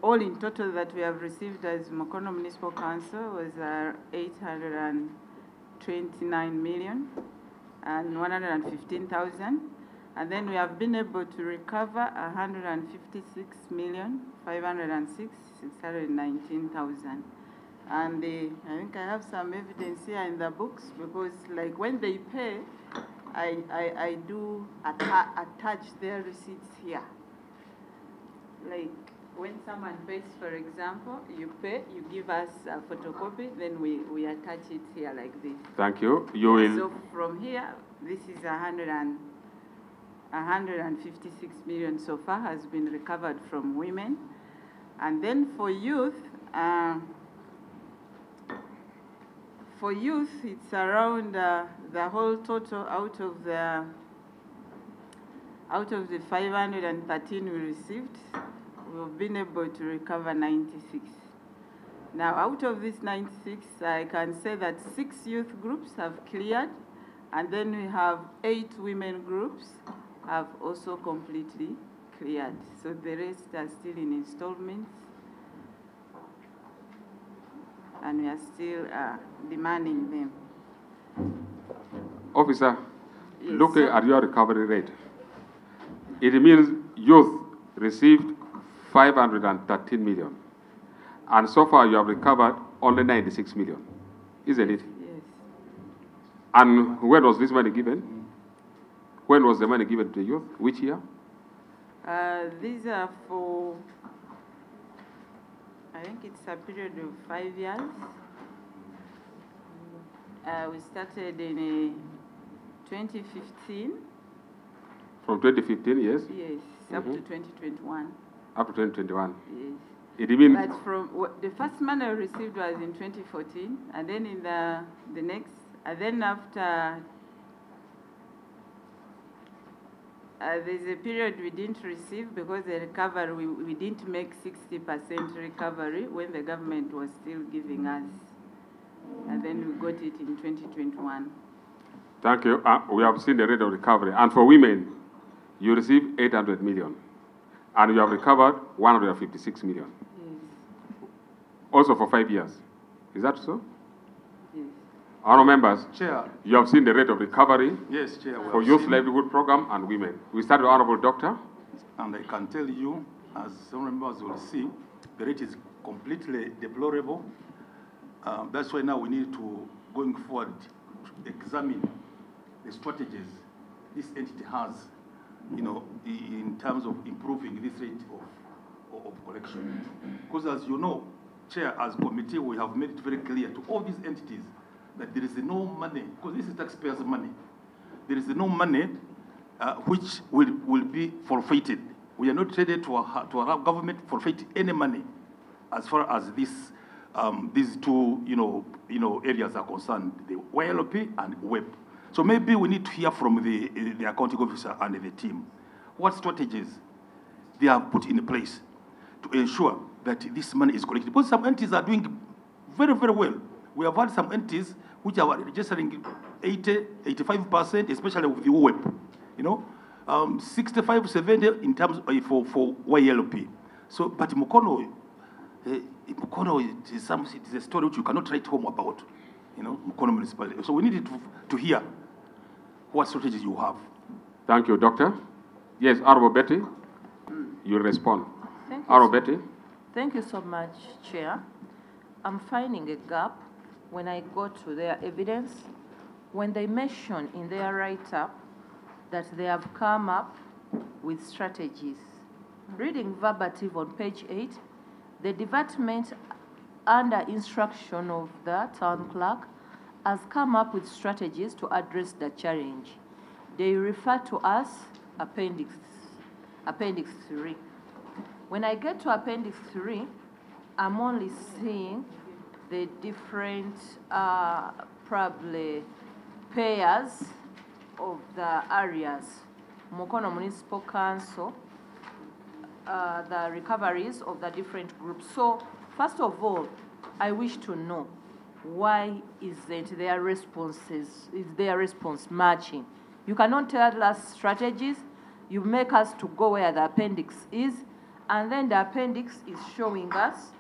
all in total that we have received as Mukono Municipal Council was 829 million and 115,000. And then we have been able to recover 156,506,619,000. And I think I have some evidence here in the books, because like when they pay, I do attach their receipts here. Like when someone pays, for example, you pay, you give us a photocopy, then we attach it here like this. Thank you. You will... So from here, this is 156 million so far has been recovered from women. And then for youth, it's around the whole total out of the 513 we received, we've been able to recover 96. Now, out of this 96, I can say that 6 youth groups have cleared, and then we have 8 women groups have also completely cleared. So the rest are still in installments, and we are still demanding them. Officer, Yes, looking at your recovery rate, it means youth received 513 million. And so far you have recovered only 96 million, isn't it? Yes. And when was this money given? When was the money given to the youth? Which year? These are for, I think it's a period of 5 years. We started in 2015. From 2015, yes? Yes, up to 2021. Up to 2021. Yes. It means... But from the first money I received was in 2014, and then in the next, and then after, there's a period we didn't receive because the recovery, we didn't make 60% recovery when the government was still giving us. And then we got it in 2021. Thank you. We have seen the rate of recovery. And for women, you received 800 million. And you have recovered 156 million. Yes. Also for 5 years. Is that so? Yes. Honourable members, Chair. You have seen the rate of recovery Yes, Chair. for youth livelihood program and women. We start with Honourable Doctor. And I can tell you, as some members will see, the rate is completely deplorable. That's why now we need to, going forward, examine the strategies this entity has, you know, in terms of improving this rate of collection. Because as you know, Chair, as committee, we have made it very clear to all these entities that there is no money, because this is taxpayers' money, there is no money which will be forfeited. We are not ready to allow government forfeit any money as far as this these two, areas are concerned, the YLP and WEB. So maybe we need to hear from the accounting officer and the team what strategies they have put in place to ensure that this money is collected. Because some entities are doing very, very well. We have had some entities which are registering 85%, especially with the WEB, 65, 70 in terms for YLP. So, but Mukono, it is a story which you cannot write home about, Mukono municipality. So we need to hear what strategies you have. Thank you, Doctor. Yes, Honourable Betty, you respond. Thank you. Honourable Betty. Thank you so much, Chair. I'm finding a gap when I go to their evidence, when they mention in their write-up that they have come up with strategies. Reading verbatim on page 8, the department, under instruction of the town clerk, has come up with strategies to address the challenge. They refer to us appendix Appendix 3. When I get to Appendix 3, I'm only seeing the different probably payers of the areas. Mukono Municipal Council, the recoveries of the different groups. So, first of all, I wish to know why isn't their response matching? You cannot tell us strategies. You make us to go where the appendix is, and then the appendix is showing us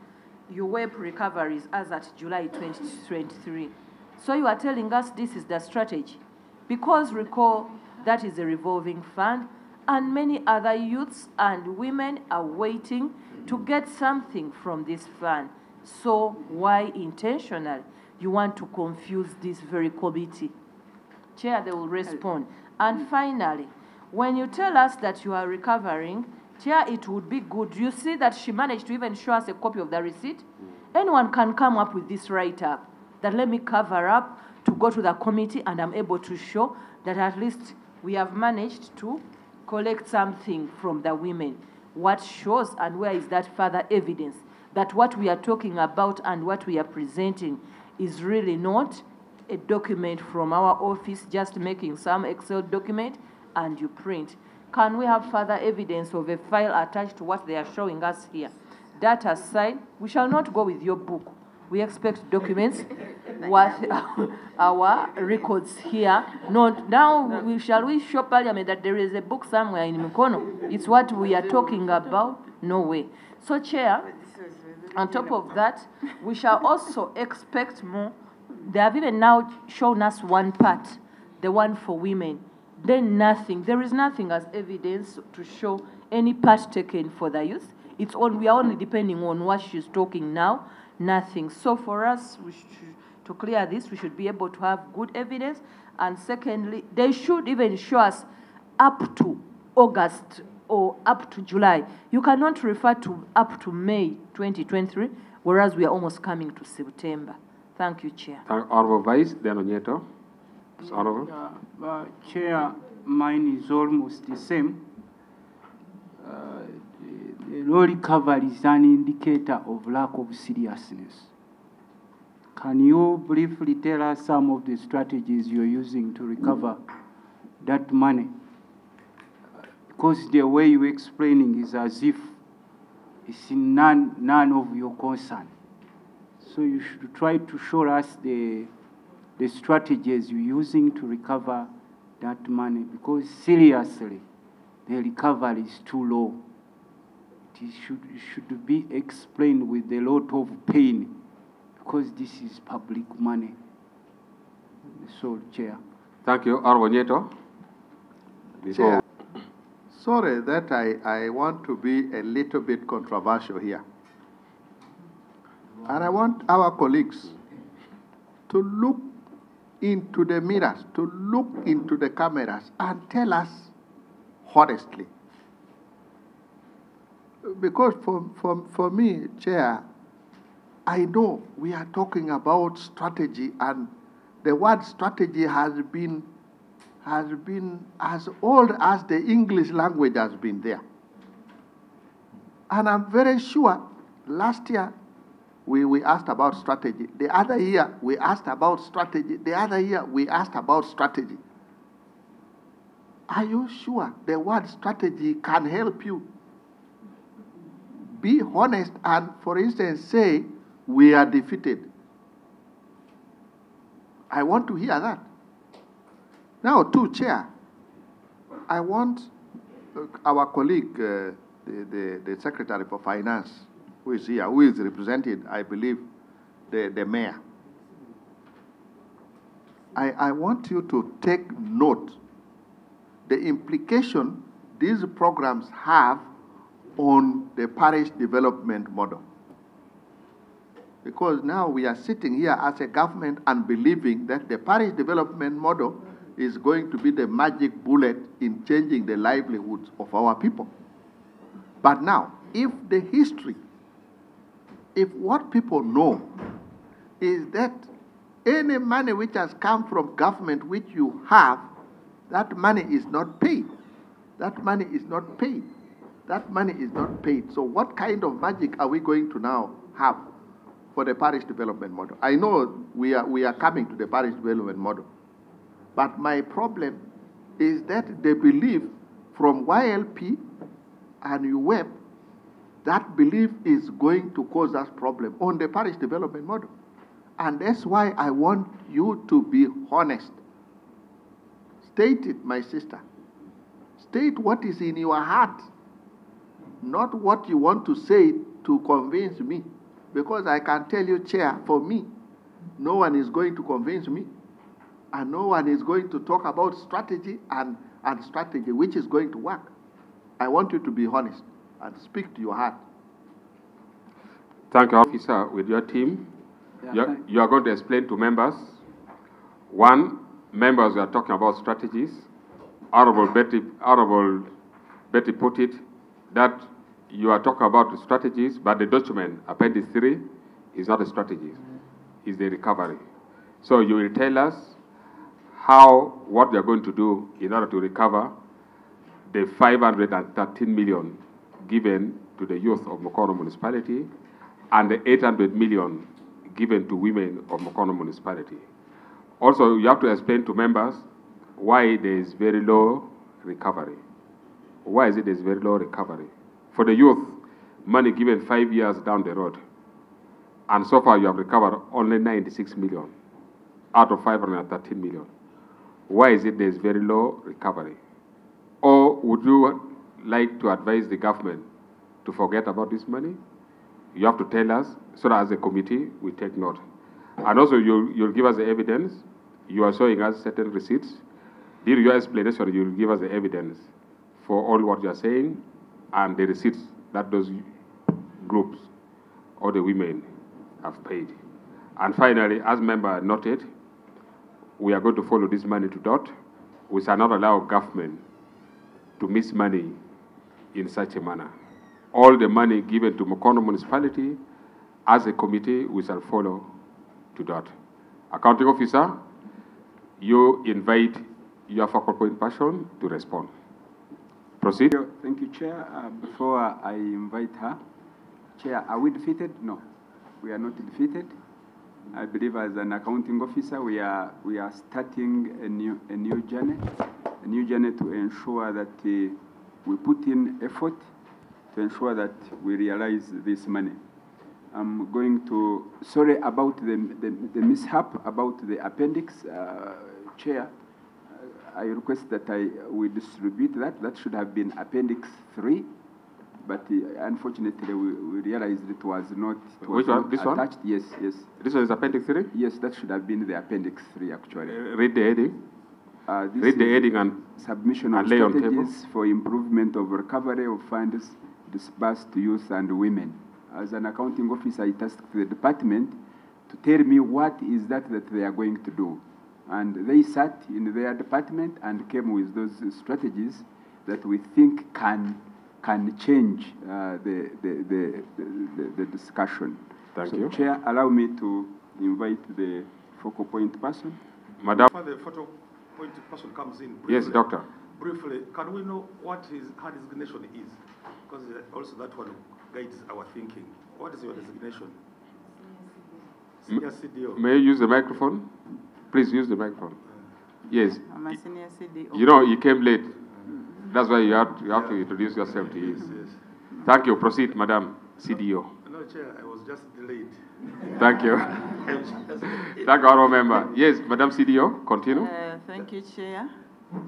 your WEP recoveries as at July 2023. So you are telling us this is the strategy. Because recall, that is a revolving fund, and many other youths and women are waiting to get something from this fund. So why intentionally you want to confuse this very committee? Chair, they will respond. And finally, when you tell us that you are recovering, Chair, it would be good. You see that she managed to even show us a copy of the receipt. Anyone can come up with this write-up that let me cover up to go to the committee, and I'm able to show that at least we have managed to collect something from the women. What shows and where is that further evidence that what we are talking about and what we are presenting is really not a document from our office, just making some Excel document and you print. Can we have further evidence of a file attached to what they are showing us here? That aside, we shall not go with your book. We expect documents worth our records here. Not now. Shall we show Parliament that there is a book somewhere in Mukono? It's what we are talking about. No way. So, Chair, on top of that, we shall also expect more. They have even now shown us one part, the one for women. Then nothing. There is nothing as evidence to show any part taken for the youth. It's on. We are only depending on what she's talking now. Nothing. So for us, to clear this, we should be able to have good evidence. And secondly, they should even show us up to August or up to July. You cannot refer to up to May 2023, whereas we are almost coming to September. Thank you, Chair. Honorable Vice, then Onyeto. Honorable. Chair, mine is almost the same. The low recovery is an indicator of lack of seriousness. Can you briefly tell us some of the strategies you're using to recover that money? Because the way you're explaining is as if it's none of your concern. So you should try to show us the strategies you're using to recover that money, because seriously, the recovery is too low. It should be explained with a lot of pain, because this is public money. So, Chair. Thank you. Honorable Nieto. Chair, sorry that I want to be a little bit controversial here. And I want our colleagues to look into the mirrors, to look into the cameras and tell us honestly. Because for me, Chair, I know we are talking about strategy, and the word strategy has been as old as the English language has been there. And I'm very sure last year we asked about strategy. The other year we asked about strategy. The other year we asked about strategy. Are you sure the word strategy can help you? Be honest and, for instance, say, we are defeated. I want to hear that. Now, Chair, I want our colleague, the Secretary for Finance, who is here, who is represented, I believe, the mayor. I want you to take note the implication these programs have on the parish development model. Because now we are sitting here as a government and believing that the parish development model is going to be the magic bullet in changing the livelihoods of our people. But now, if what people know is that any money which has come from government which you have, that money is not paid. That money is not paid. That money is not paid. So what kind of magic are we going to now have for the parish development model? I know we are coming to the parish development model, but my problem is that they believe from YLP and UWEP, that belief is going to cause us problem on the parish development model. And that's why I want you to be honest. State it, my sister. State what is in your heart, not what you want to say to convince me. Because I can tell you, Chair, for me, no one is going to convince me. And no one is going to talk about strategy and strategy which is going to work. I want you to be honest and speak to your heart. Thank you, officer, with your team. Yeah, You are going to explain to members. One, members are talking about strategies. Honorable Betty put it that you are talking about strategies, but the document, Appendix 3, is not a strategy. It's the recovery. So you will tell us what they are going to do in order to recover the 513 million given to the youth of Mukono municipality and the 800 million given to women of Mukono municipality. Also, you have to explain to members why there is very low recovery. Why is it there is very low recovery? For the youth, money given 5 years down the road, and so far you have recovered only 96 million out of 513 million. Why is it there is very low recovery? Or would you like to advise the government to forget about this money? You have to tell us, so that as a committee, we take note. And also, you'll give us the evidence. You are showing us certain receipts. During your explanation, you'll give us the evidence for all what you are saying and the receipts that those groups or the women have paid. And finally, as member noted, we are going to follow this money to dot. We shall not allow government to miss money in such a manner. All the money given to Mukono municipality, as a committee, we shall follow to dot. Accounting officer, you invite your focal point person to respond. Proceed. Thank you, Chair. Before I invite her, Chair, are we defeated? No, we are not defeated. I believe as an accounting officer, we are starting a new journey to ensure that we put in effort to ensure that we realize this money. I'm going to, sorry about the mishap about the appendix, Chair. I request that we distribute that. That should have been Appendix 3, but unfortunately we realized it was not. Which one? This attached. One? Yes. This one is Appendix 3? Yes, that should have been the Appendix 3 actually. Read the heading. Read the heading and submission of strategies for improvement of recovery of funds disbursed to youth and women. As an accounting officer, I tasked the department to tell me what is that they are going to do. And they sat in their department and came with those strategies that we think can change the discussion. Thank you. Chair, allow me to invite the focal point person. Madam. Before the focal point person comes in, briefly, yes, Doctor. Briefly, can we know what her designation is? Because also that one guides our thinking. What is your designation? Senior CDO. May I use the microphone? Please use the microphone. Yes. I'm a senior CDO. You know, you came late. That's why you have to introduce yourself to you. Yes. Thank you. Proceed, Madam CDO. No, Chair, I was just delayed. Thank you. Thank you, Honourable Member. Yes, Madam CDO, continue. Thank you, Chair.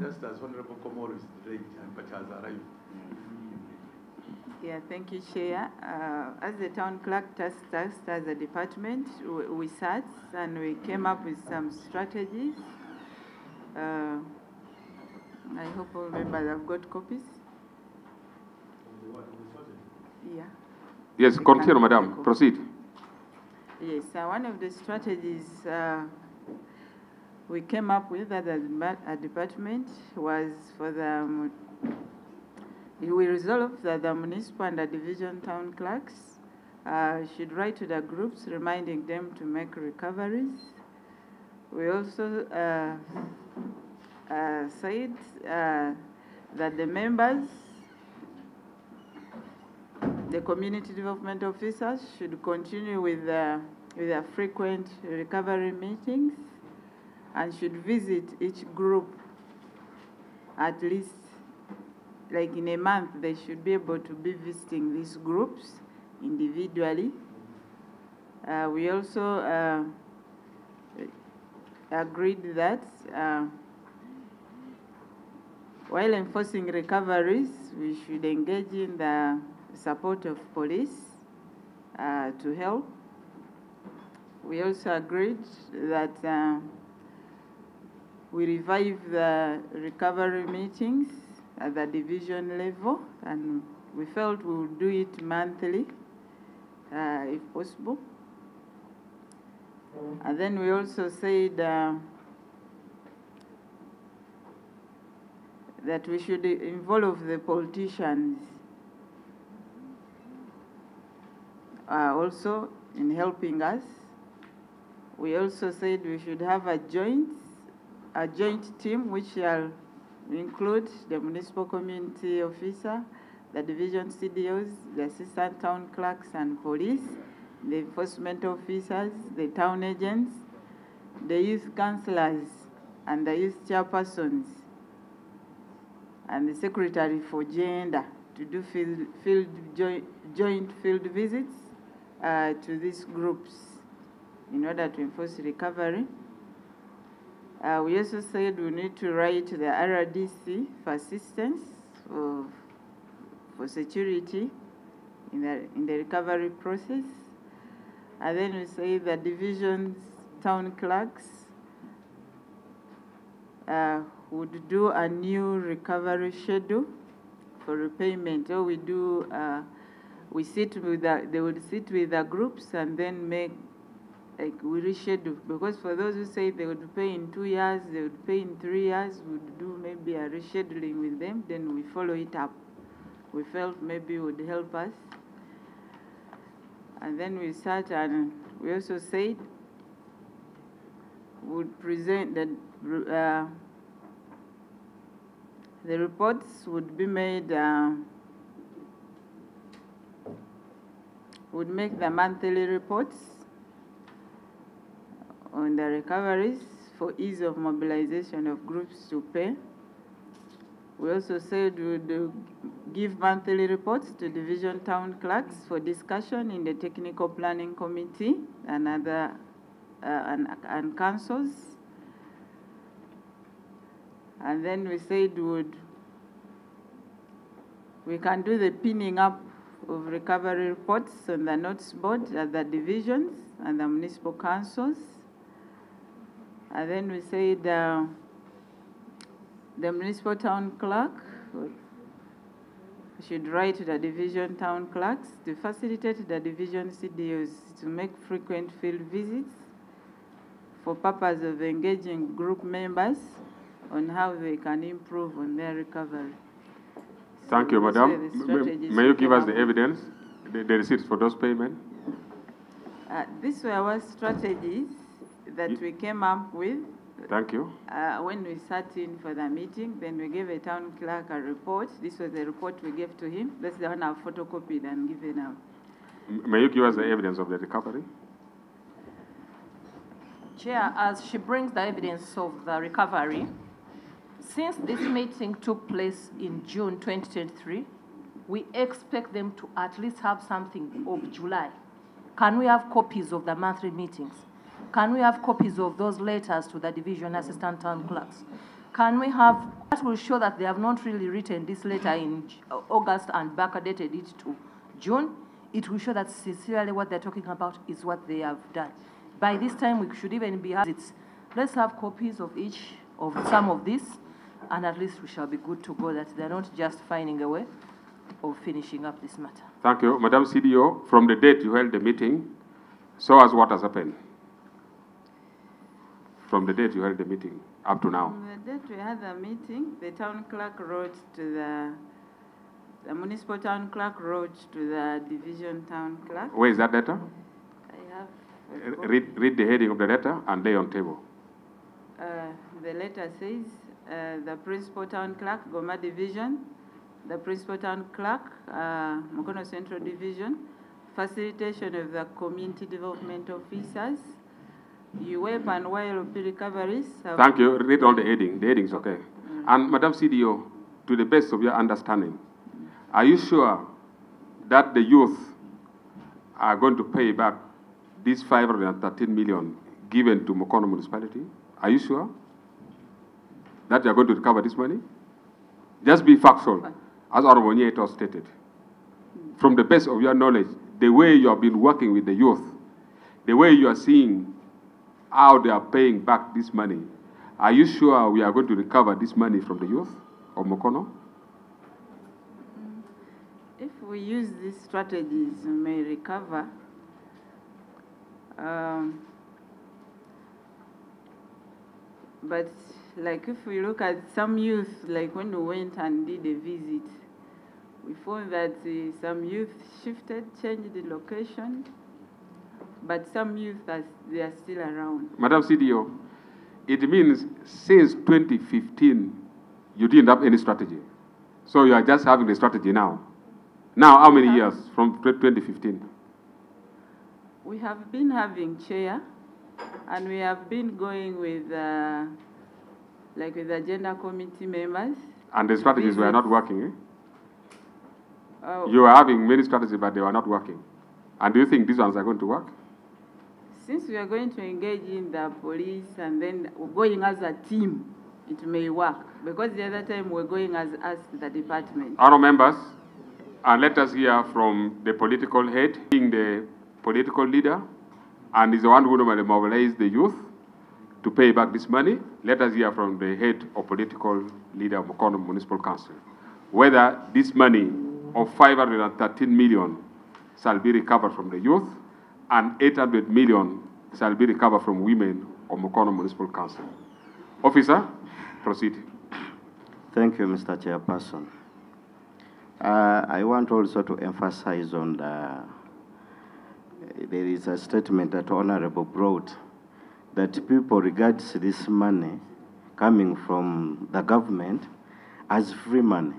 Just as Honourable Komoro is delayed, but has arrived. Yeah, thank you, Chair. As the town clerk tasked us as a department, we sat and we came up with some strategies. I hope all members have got copies. Yeah. Yes, continue, Madam. Proceed. Yes, one of the strategies we came up with as a department was for the we resolved that the municipal and the division town clerks should write to the groups reminding them to make recoveries. We also said that the members the community development officers should continue with their frequent recovery meetings and should visit each group at least, like in a month, they should be able to be visiting these groups individually. We also agreed that while enforcing recoveries, we should engage in the support of police to help. We also agreed that we revive the recovery meetings at the division level, and we felt we would do it monthly if possible. And then we also said that we should involve the politicians also in helping us. We also said we should have a joint team which shall include the municipal community officer, the division CDOs, the assistant town clerks and police, the enforcement officers, the town agents, the youth councillors and the youth chairpersons, and the secretary for gender to do joint field visits to these groups in order to enforce recovery. We also said we need to write to the RDC for assistance for security in the recovery process. And then we say the division's town clerks would do a new recovery schedule for repayment. So we do, we sit with they would sit with the groups and then make, like, we reschedule. Because for those who say they would pay in 2 years, they would pay in 3 years, we would do maybe a rescheduling with them, then we follow it up. We felt maybe it would help us. And then we sat and we also said we would present that the reports would be made, would make the monthly reports on the recoveries for ease of mobilization of groups to pay. We also said we would give monthly reports to division town clerks for discussion in the technical planning committee and other and councils. And then we said we can do the pinning up of recovery reports on the notes board at the divisions and the municipal councils. And then we said the municipal town clerk should write to the division town clerks to facilitate the division CDOs to make frequent field visits for purpose of engaging group members on how they can improve on their recovery. Thank you, Madam. May you give us the evidence, the receipts for those payments? These were our strategies that we came up with. Thank you. When we sat in for the meeting, then we gave a town clerk a report. This was the report we gave to him. That's the one I've photocopied and given out. May you give us the evidence of the recovery? Chair, as she brings the evidence of the recovery, since this meeting took place in June 2023, we expect them to at least have something of July. Can we have copies of the monthly meetings? Can we have copies of those letters to the division assistant town clerks? Can we have, that will show that they have not really written this letter in August and backdated it to June. It will show that sincerely what they're talking about is what they have done. By this time, we should even be having, let's have copies of each of some of this, and at least we shall be good to go, that they're not just finding a way of finishing up this matter. Thank you. Madam CDO, from the date you held the meeting, so as what has happened? From the date you held the meeting up to now? From the date we had the meeting, the town clerk wrote to the municipal town clerk wrote to the division town clerk. Where is that letter? I have. Read the heading of the letter and lay on table. The letter says, the principal town clerk, Goma Division, the principal town clerk, Mukono Central Division, facilitation of the community development officers, UWEP and YLP recoveries. Thank you. Read all the heading. The heading's okay. And Madam CDO, to the best of your understanding, are you sure that the youth are going to pay back this 513 million given to Mukono municipality? Are you sure that you are going to recover this money? Just be factual, as Honorable Nyeto stated. From the best of your knowledge, the way you have been working with the youth, the way you are seeing how they are paying back this money, are you sure we are going to recover this money from the youth of Mukono? If we use these strategies, we may recover. But like if we look at some youth, like when we went and did a visit, we found that some youth shifted, changed the location, but some youth, they are still around. Madam CDO, it means since 2015, you didn't have any strategy. So you are just having the strategy now. Now, how many years from 2015? We have been having chair, and we have been going with, like with the gender committee members. And the strategies were not working, eh? You were having many strategies, but they were not working. And do you think these ones are going to work? Since we are going to engage in the police and then going as a team, it may work. Because the other time we're going as the department. Honourable members, and let us hear from the political head, being the political leader, and is the one who normally mobilizes the youth to pay back this money. Let us hear from the head of political leader of Mukono Municipal Council, whether this money of 513 million shall be recovered from the youth and 800 million shall be recovered from women of Mukono Municipal Council. Officer, proceed. Thank you, Mr. Chairperson. I want also to emphasize on there is a statement that Honorable brought that people regard this money coming from the government as free money,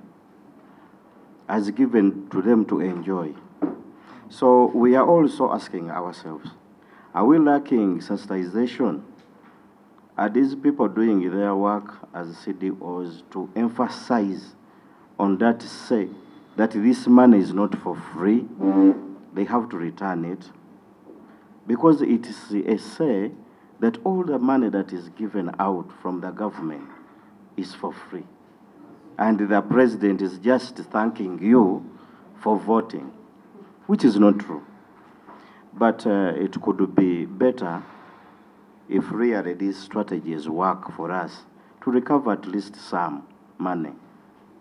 as given to them to enjoy. So we are also asking ourselves, are we lacking sensitization? Are these people doing their work as CDOs to emphasize on that, say that this money is not for free, they have to return it? Because it is a say that all the money that is given out from the government is for free. And the president is just thanking you for voting, which is not true. But it could be better if really these strategies work for us to recover at least some money,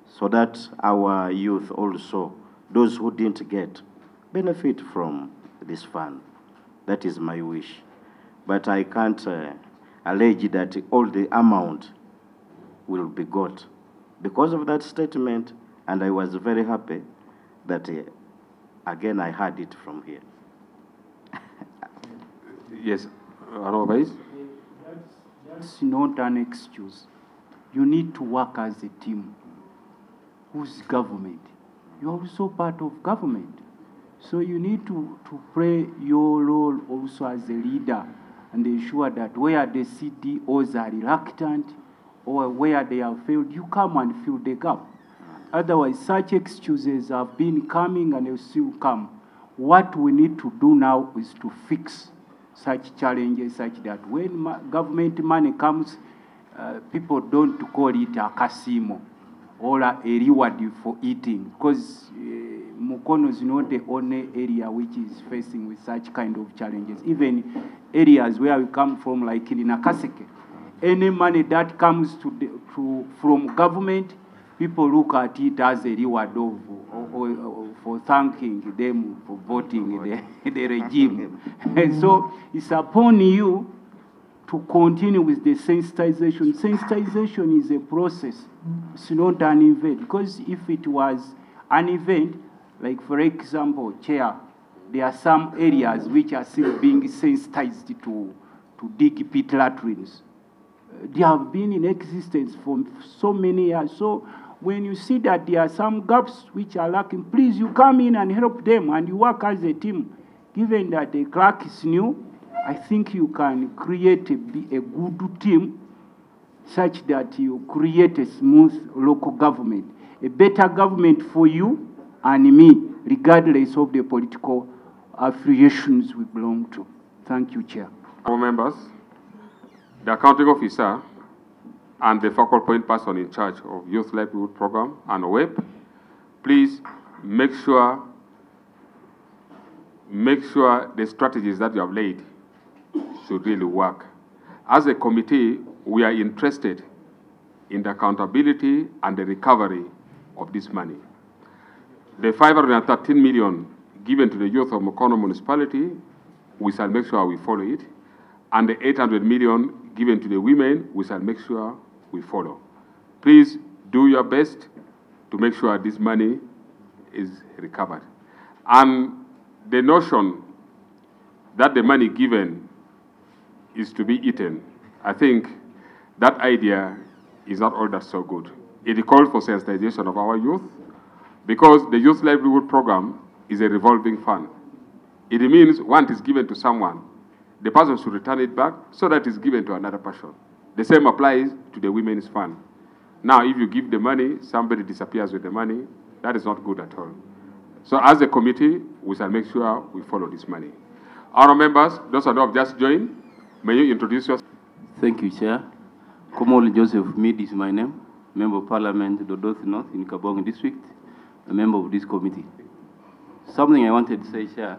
so that our youth also, those who didn't get, benefit from this fund. That is my wish. But I can't allege that all the amount will be got. Because of that statement, and I was very happy that, again, I heard it from here. Yes, Honorable Vice. That's not an excuse. You need to work as a team. Who's government? You're also part of government. So you need to play your role also as a leader and ensure that where the CDOs are reluctant or where they have failed, you come and fill the gap. Otherwise, such excuses have been coming and will still come. What we need to do now is to fix such challenges such that when government money comes, people don't call it a casino or a reward for eating, because Mukono is not the only area which is facing with such kind of challenges. Even areas where we come from, like in Nakaseke, any money that comes from government, people look at it as a reward for thanking them for voting the regime. And so it's upon you to continue with the sensitization. Sensitization is a process. It's not an event. Because if it was an event, like for example, Chair, there are some areas which are still being sensitized to dig pit latrines. They have been in existence for so many years. So when you see that there are some gaps which are lacking, please, you come in and help them, and you work as a team. Given that the clerk is new, I think you can create a good team such that you create a smooth local government, a better government for you and me, regardless of the political affiliations we belong to. Thank you, Chair. Our members, the accounting officer and the focal point person in charge of Youth Livelihood Program and WEP, please make sure the strategies that you have laid should really work. As a committee, we are interested in the accountability and the recovery of this money. The 513 million given to the youth of Mukono municipality, we shall make sure we follow it. And the 800 million given to the women, we shall make sure we follow. Please do your best to make sure this money is recovered. And the notion that the money given is to be eaten, I think that idea is not all that so good. It calls for sensitization of our youth, because the Youth Livelihood Program is a revolving fund. It means once it's given to someone, the person should return it back so that it's given to another person. The same applies to the Women's Fund. Now, if you give the money, somebody disappears with the money, that is not good at all. So as a committee, we shall make sure we follow this money. Our members, those who have just joined, may you introduce yourself? Thank you, Chair. Komol Joseph Mead is my name, Member of Parliament, Dodoti North in Kabong District, a member of this committee. Something I wanted to say, Chair.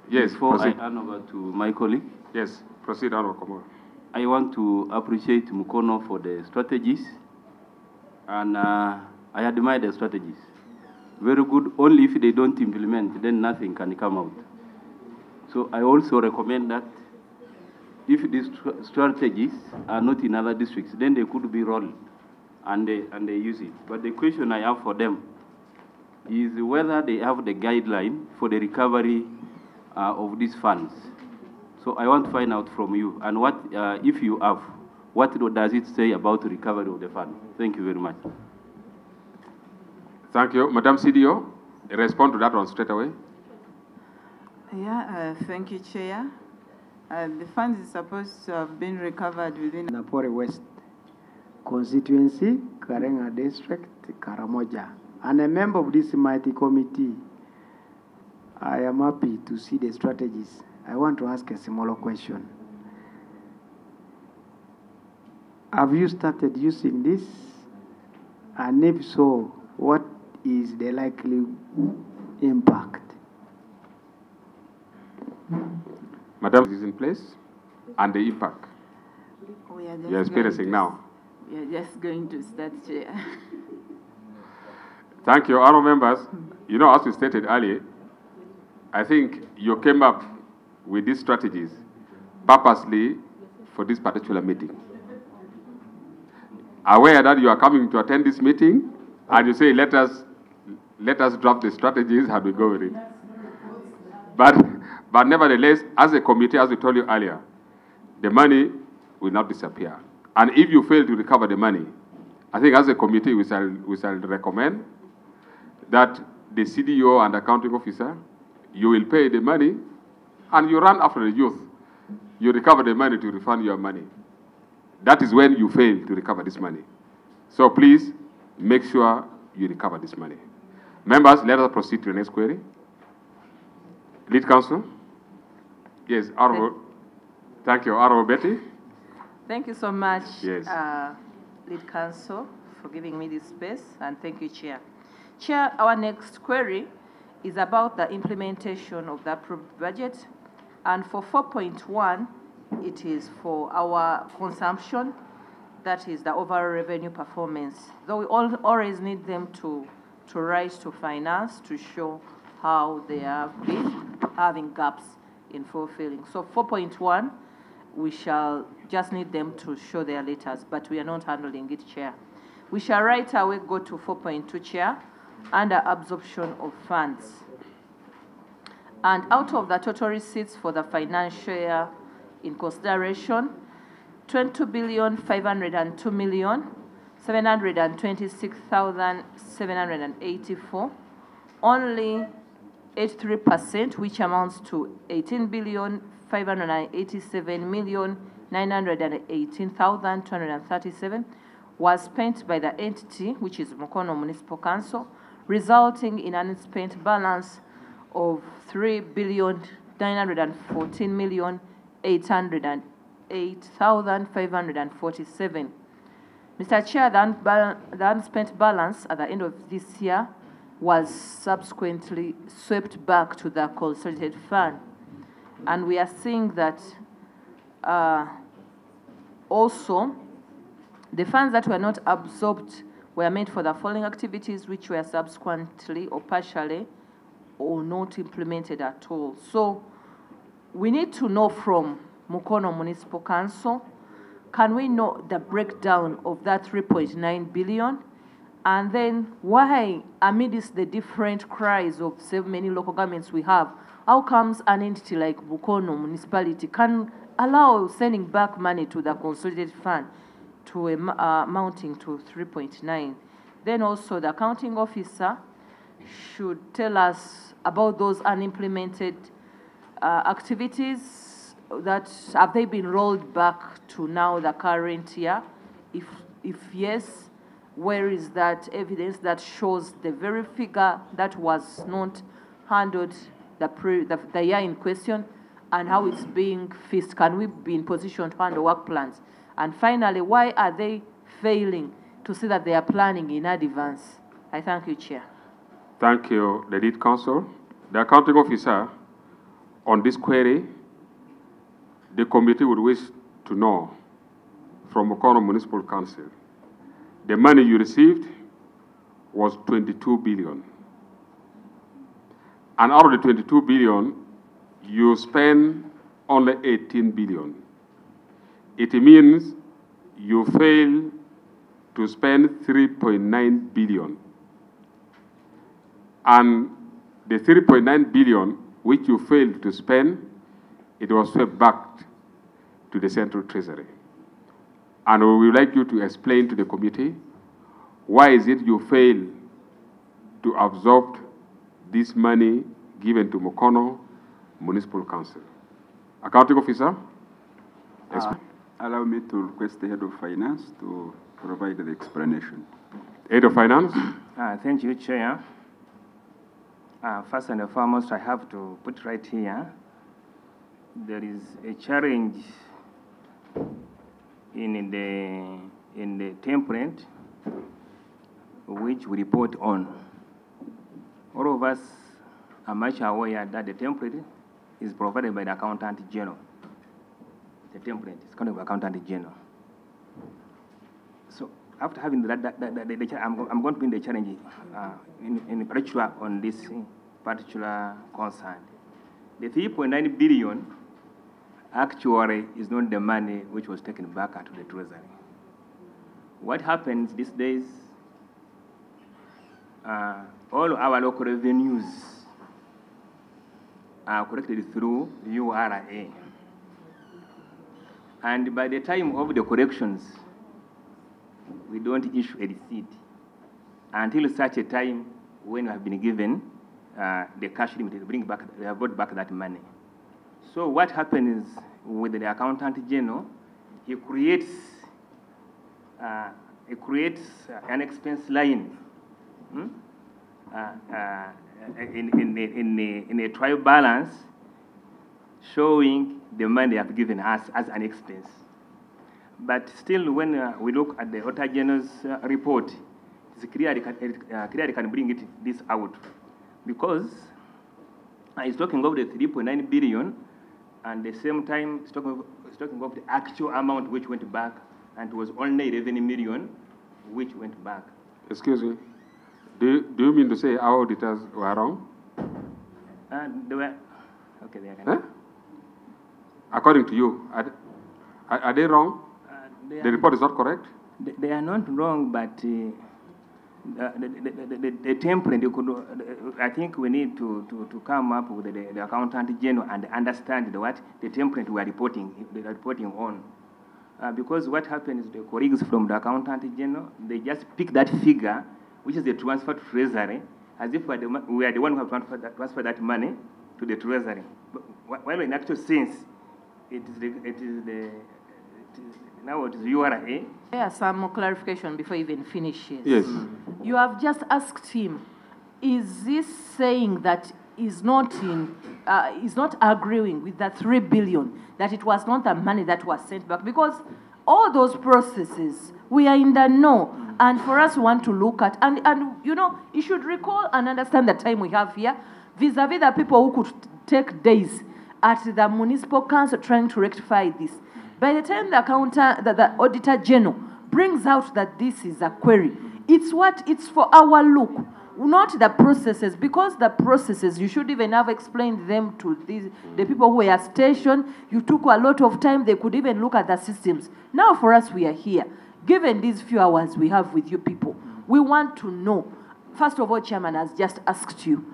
Yes, before proceed. I hand over to my colleague. Yes, proceed, Honorable Komol. I want to appreciate Mukono for the strategies, and I admire the strategies. Very good, only if they don't implement, then nothing can come out. So I also recommend that if these strategies are not in other districts, then they could be rolled and they use it. But the question I have for them is whether they have the guideline for the recovery of these funds. So I want to find out from you, and what, if you have, what does it say about the recovery of the fund? Thank you very much. Thank you. Madam CDO, respond to that one straight away. Yeah, thank you, Chair. The funds is supposed to have been recovered within Napore West constituency, Karenga District, Karamoja. And a member of this mighty committee, I am happy to see the strategies. I want to ask a similar question. Have you started using this? And if so, what is the likely impact? Madam, is in place, and the impact you're experiencing now. We are just going to start, Chair. Thank you, honourable members. You know, as we stated earlier, I think you came up with these strategies purposely for this particular meeting. Aware that you are coming to attend this meeting, and you say, let us drop the strategies and we go with it. But nevertheless, as a committee, as we told you earlier, the money will not disappear. And if you fail to recover the money, I think as a committee, we shall recommend that the CDO and accounting officer, you will pay the money, and you run after the youth. You recover the money to refund your money. That is when you fail to recover this money. So please, make sure you recover this money. Members, let us proceed to the next query. Lead Counsel. Yes, Honorable. Thank you, Honorable Betty. Thank you so much, Yes. Lead Counsel, for giving me this space, and thank you, Chair. Chair, our next query is about the implementation of the approved budget, and for 4.1, it is for our consumption, that is the overall revenue performance. Though we always need them to rise to finance to show how they have been having gaps in fulfilling. So 4.1, we shall just need them to show their letters, but we are not handling it, Chair. We shall right away go to 4.2, Chair, under absorption of funds. And out of the total receipts for the financial year in consideration, 22,502,000,000, 726,784. Only 83%, which amounts to 18,587,918,237, was spent by the entity, which is Mukono Municipal Council, resulting in an unspent balance of 3,914,808,547. Mr. Chair, the unspent balance at the end of this year was subsequently swept back to the consolidated fund. And we are seeing that also the funds that were not absorbed were meant for the following activities, which were subsequently or partially or not implemented at all. So we need to know from Mukono Municipal Council, can we know the breakdown of that 3.9 billion? And then why, amidst the different cries of so many local governments we have, how comes an entity like Mukono municipality can allow sending back money to the consolidated fund to amounting to 3.9? Then also the accounting officer should tell us about those unimplemented activities that have they been rolled back to now the current year? If yes, where is that evidence that shows the very figure that was not handled the year in question and how it's being fixed? Can we be in position to handle work plans? And finally, why are they failing to see that they are planning in advance? I thank you, Chair. Thank you, the lead counsel. The accounting officer, on this query, the committee would wish to know from Mukono Municipal Council, the money you received was 22 billion. And out of the 22 billion, you spend only 18 billion. It means you fail to spend 3.9 billion. And the 3.9 billion which you failed to spend, it was swept back to the Central Treasury. And we would like you to explain to the committee why is it you fail to absorb this money given to Mukono Municipal Council. Accounting officer? Allow me to request the head of finance to provide the explanation. Head of finance? Thank you, Chair. First and foremost, I have to put right here, there is a challenge in the template which we report on. All of us are much aware that the template is provided by the Accountant General. The template is kind of Accountant General. So after having that, I'm going to bring the challenge in particular on this particular concern. The 3.9 billion actually is not the money which was taken back to the Treasury. What happens these days, all our local revenues are collected through URA. And by the time of the collections, we don't issue a receipt until such a time when we have been given the cash limit, they have brought back that money. So what happens with the Accountant General, he creates an expense line in a trial balance showing the money they have given us as an expense. But still, when we look at the Auditor General's report, it's clear they can bring this out, because it's talking of the 3.9 billion, and at the same time, it's talking of the actual amount which went back, and it was only 11 million which went back. Excuse me. Do you mean to say our auditors were wrong? They were, okay, they are. Huh? According to you, are they wrong? The report is not correct? They are not wrong, but the template, I think we need to come up with the Accountant General and understand what the template we are reporting on. because what happens is the colleagues from the accountant general, they just pick that figure, which is the transfer to treasury, as if we are the one who have transferred that money to the treasury. But while in actual sense, now it is URA. Yeah, some more clarification before you even finishes. Yes. You have just asked him, is this saying that is not agreeing with the 3 billion, that it was not the money that was sent back? Because all those processes, we are in the know, and for us, we want to look at, and you know, you should recall and understand the time we have here, vis-a-vis the people who could take days at the municipal council trying to rectify this. By the time the auditor general brings out that this is a query, it's for our look, not the processes, because the processes, you should even have explained them to the people who were stationed. You took a lot of time, they could even look at the systems. Now for us, we are here. Given these few hours we have with you people, we want to know, first of all, Chairman has just asked you,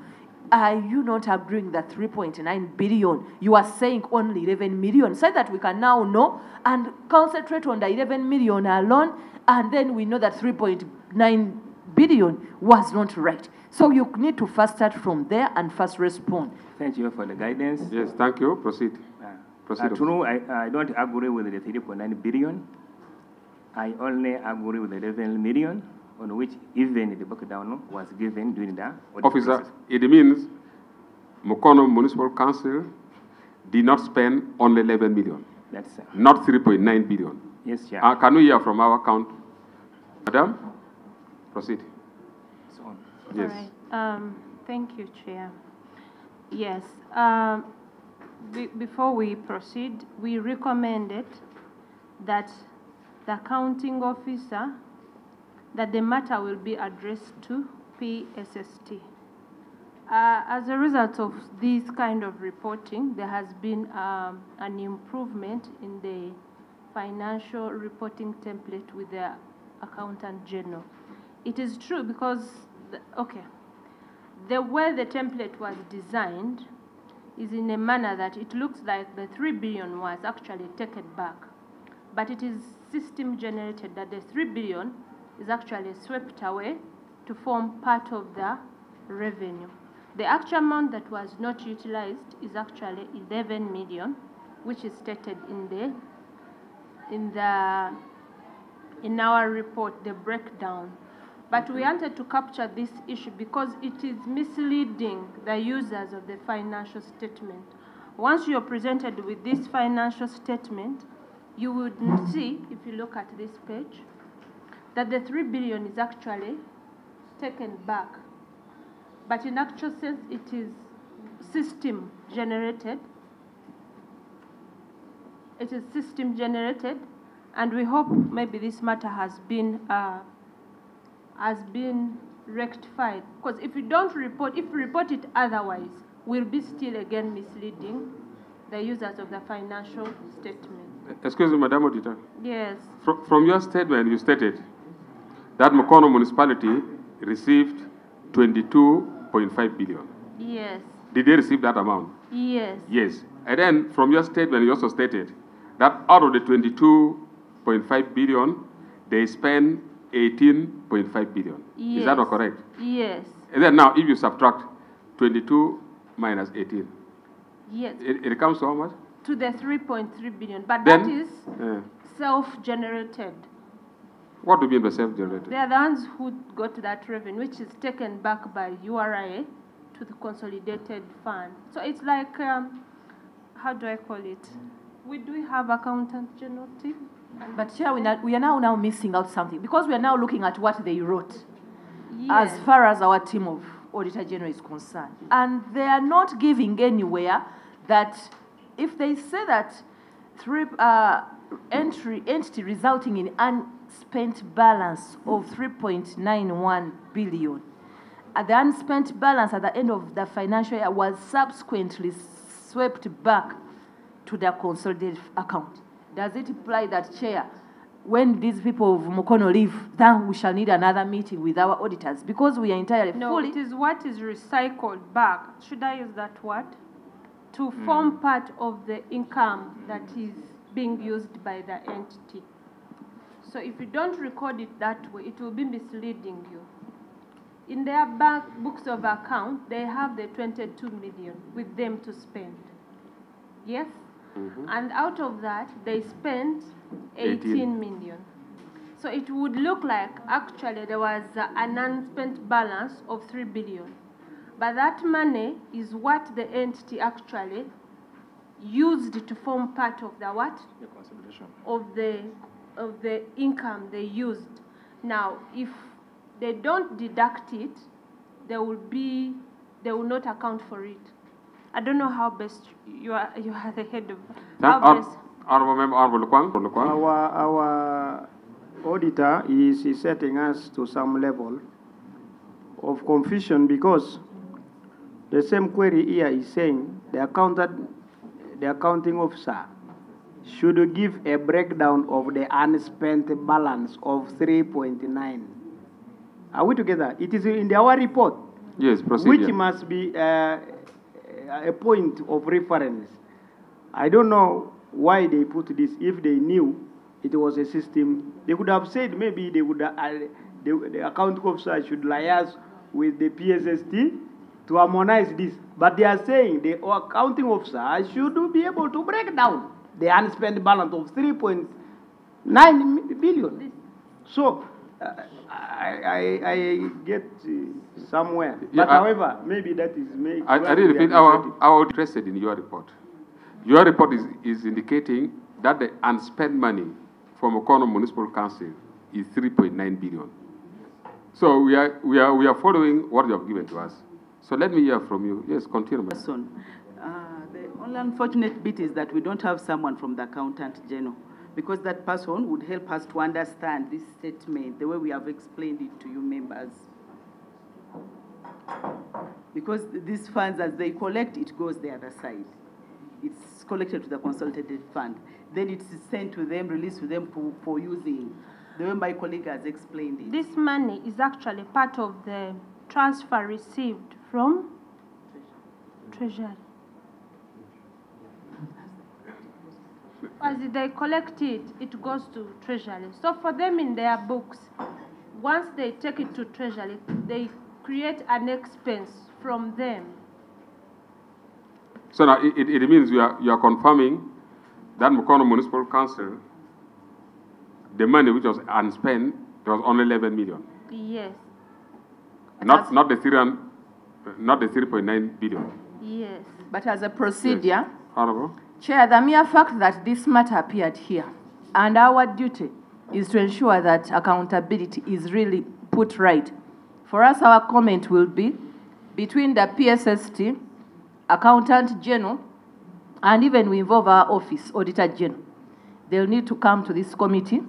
are you not agreeing that 3.9 billion? You are saying only 11 million, so that we can now know and concentrate on the 11 million alone, and then we know that 3.9 billion was not right. So you need to first start from there and first respond. Thank you for the guidance. Yes, thank you. Proceed. Proceed. True, I don't agree with the 3.9 billion. I only agree with the 11 million, on which even the breakdown was given during the audit Officer, process. it means Mukono Municipal Council did not spend only 11 million. That's not 3.9 billion. Yes, Chair. Can we hear from our account? Madam, proceed. So, yes. All right. Thank you, Chair. Yes. Before we proceed, we recommended that the accounting officer, that the matter will be addressed to PSST. As a result of this kind of reporting, there has been an improvement in the financial reporting template with the Accountant General. It is true because, the way the template was designed is in a manner that it looks like the 3 billion was actually taken back. But it is system generated that the 3 billion is actually swept away to form part of the revenue. The actual amount that was not utilized is actually 11 million, which is stated in our report, the breakdown. But we wanted to capture this issue because it is misleading the users of the financial statement. Once you're presented with this financial statement, you would see, if you look at this page, that the 3 billion is actually taken back. But in actual sense, it is system generated. It is system generated, and we hope maybe this matter has been rectified. Because if you don't report, if you report it otherwise, we'll be still again misleading the users of the financial statement. Excuse me, Madam Auditor. Yes. From your statement, you stated that Mukono municipality received 22.5 billion. Yes. Did they receive that amount? Yes. Yes. And then from your statement, you also stated that out of the 22.5 billion, they spent 18.5 billion. Yes. Is that not correct? Yes. And then now, if you subtract 22 minus 18, yes, it comes to how much? To the 3.3 billion. But Then, that is self-generated. What do you mean by self-generated? They are the ones who got that revenue, which is taken back by URA to the consolidated fund. So it's like, how do I call it? We have accountant general team. But here we are now missing out something, because we are now looking at what they wrote, yes, as far as our team of Auditor General is concerned. And they are not giving anywhere that if they say that entity resulting in unspent balance of 3.91 billion, the unspent balance at the end of the financial year was subsequently swept back to the consolidated account. Does it imply that, Chair, when these people of Mukono leave, then we shall need another meeting with our auditors, because we are entirely fully... it is what is recycled back, should I use that word, to form part of the income that is being used by the entity. So if you don't record it that way, it will be misleading you. In their books of account, they have the 22 million with them to spend. Yes? And out of that, they spent 18 million. So it would look like actually there was an unspent balance of 3 billion. But that money is what the entity actually used to form part of the what? The consolidation. Of the income they used. Now, if they don't deduct it, they will not account for it. I don't know how best you are the head of how best. Our auditor is setting us to some level of confusion, because the same query here is saying the accounting officer should give a breakdown of the unspent balance of 3.9. Are we together? It is in our report. Yes, proceed. Which must be a point of reference. I don't know why they put this. If they knew it was a system, they could have said maybe they would the accounting officer should liaise with the PSST to harmonize this. But they are saying the accounting officer should be able to break down the unspent balance of 3.9 billion. So I get somewhere. Yeah, but however, maybe that is made. I really repeat, our interested in your report. Your report is indicating that the unspent money from Mukono Municipal Council is 3.9 billion. So we are following what you have given to us. So let me hear from you. Yes, continue. The only unfortunate bit is that we don't have someone from the Accountant General, because that person would help us to understand this statement the way we have explained it to you members. Because these funds, as they collect, it goes the other side. It's collected to the consolidated fund. Then it's sent to them, released to them for using, the way my colleague has explained it. This money is actually part of the transfer received from Treasury. As they collect it, it goes to Treasury. So for them in their books, once they take it to Treasury, they create an expense from them. So now it means you are confirming that Mukono Municipal Council, the money which was unspent, there was only 11 million. Yes. Not the 3.9 billion. Yes. But as a procedure, Yes. Honorable. Chair, the mere fact that this matter appeared here, and our duty is to ensure that accountability is really put right. For us, our comment will be between the PSST, Accountant General, and even we involve our office, Auditor General. They'll need to come to this committee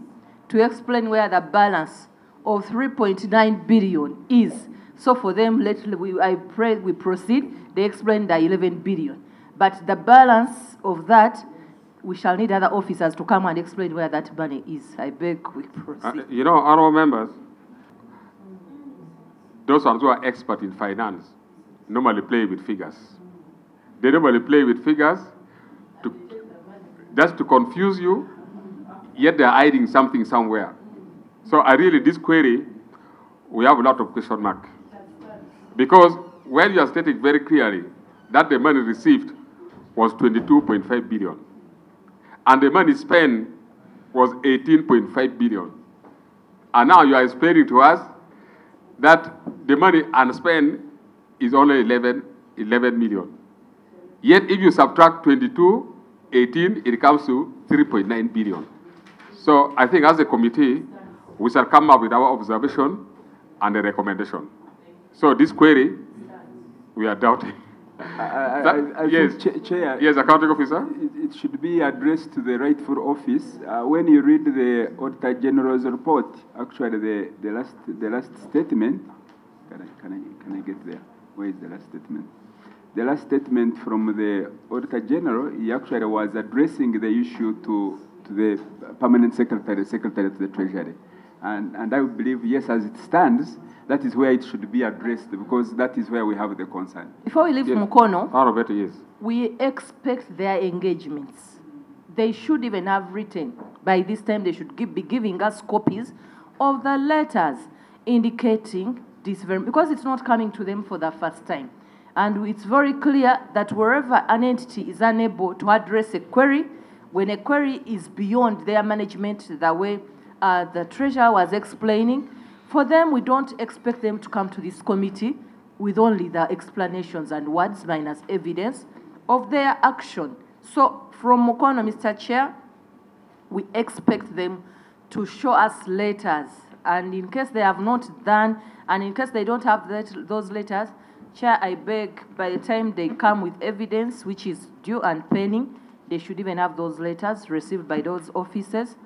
to explain where the balance of 3.9 billion is. So for them, I pray we proceed. They explain the 11 billion. But the balance of that, we shall need other officers to come and explain where that money is. I beg we proceed. You know, honorable members, those ones who are expert in finance normally play with figures. They normally play with figures just to confuse you, yet they're hiding something somewhere. So this query, we have a lot of question mark. Because when you are stating very clearly that the money received was 22.5 billion, and the money spent was 18.5 billion, and now you are explaining to us that the money unspent is only 11 million. Yet if you subtract 22, 18, it comes to 3.9 billion. So I think as a committee, we shall come up with our observation and a recommendation. So this query, we are doubting. Yes, Chair. Yes, accounting officer. It should be addressed to the rightful office. When you read the Auditor General's report, actually the last statement. Can I get there? Where is the last statement? The last statement from the Auditor General, he actually was addressing the issue to the permanent secretary to the Treasury, and I would believe, yes, as it stands, that is where it should be addressed, because that is where we have the concern. Before we leave Mukono, yes. We expect their engagements. they should even have written. By this time, they should be giving us copies of the letters indicating this because it's not coming to them for the first time. And it's very clear that wherever an entity is unable to address a query, when a query is beyond their management, the way the treasurer was explaining, for them, we don't expect them to come to this committee with only the explanations and words minus evidence of their action. So from Mukono, Mr. Chair, we expect them to show us letters. And in case they have not done, and in case they don't have those letters, Chair, I beg, by the time they come with evidence, which is due and pending, they should even have those letters received by those officers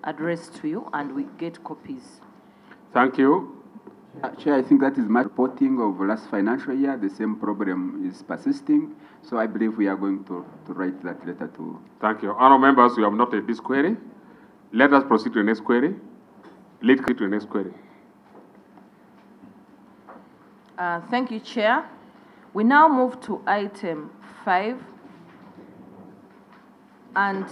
addressed to you, and we get copies. Thank you. Chair, I think that is my reporting of last financial year. The same problem is persisting. So I believe we are going to write that letter to... Thank you. Honourable members, we have noted this query. Let us proceed to the next query. Lead to the next query. Thank you, Chair. We now move to item 5. And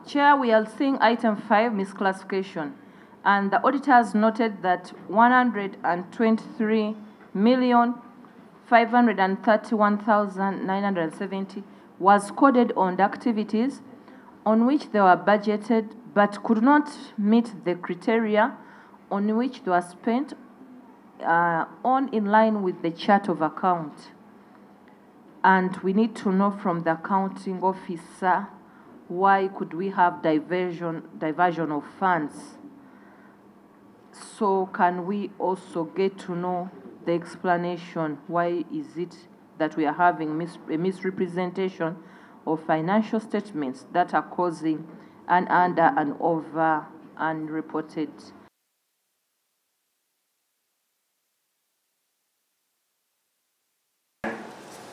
Chair, we are seeing item 5, misclassification. And the auditors noted that 123,531,970 was coded on the activities on which they were budgeted but could not meet the criteria on which they were spent on in line with the chart of account. And we need to know from the accounting officer why could we have diversion of funds. So can we also get to know the explanation? Why is it that we are having a misrepresentation of financial statements that are causing an under and over unreported?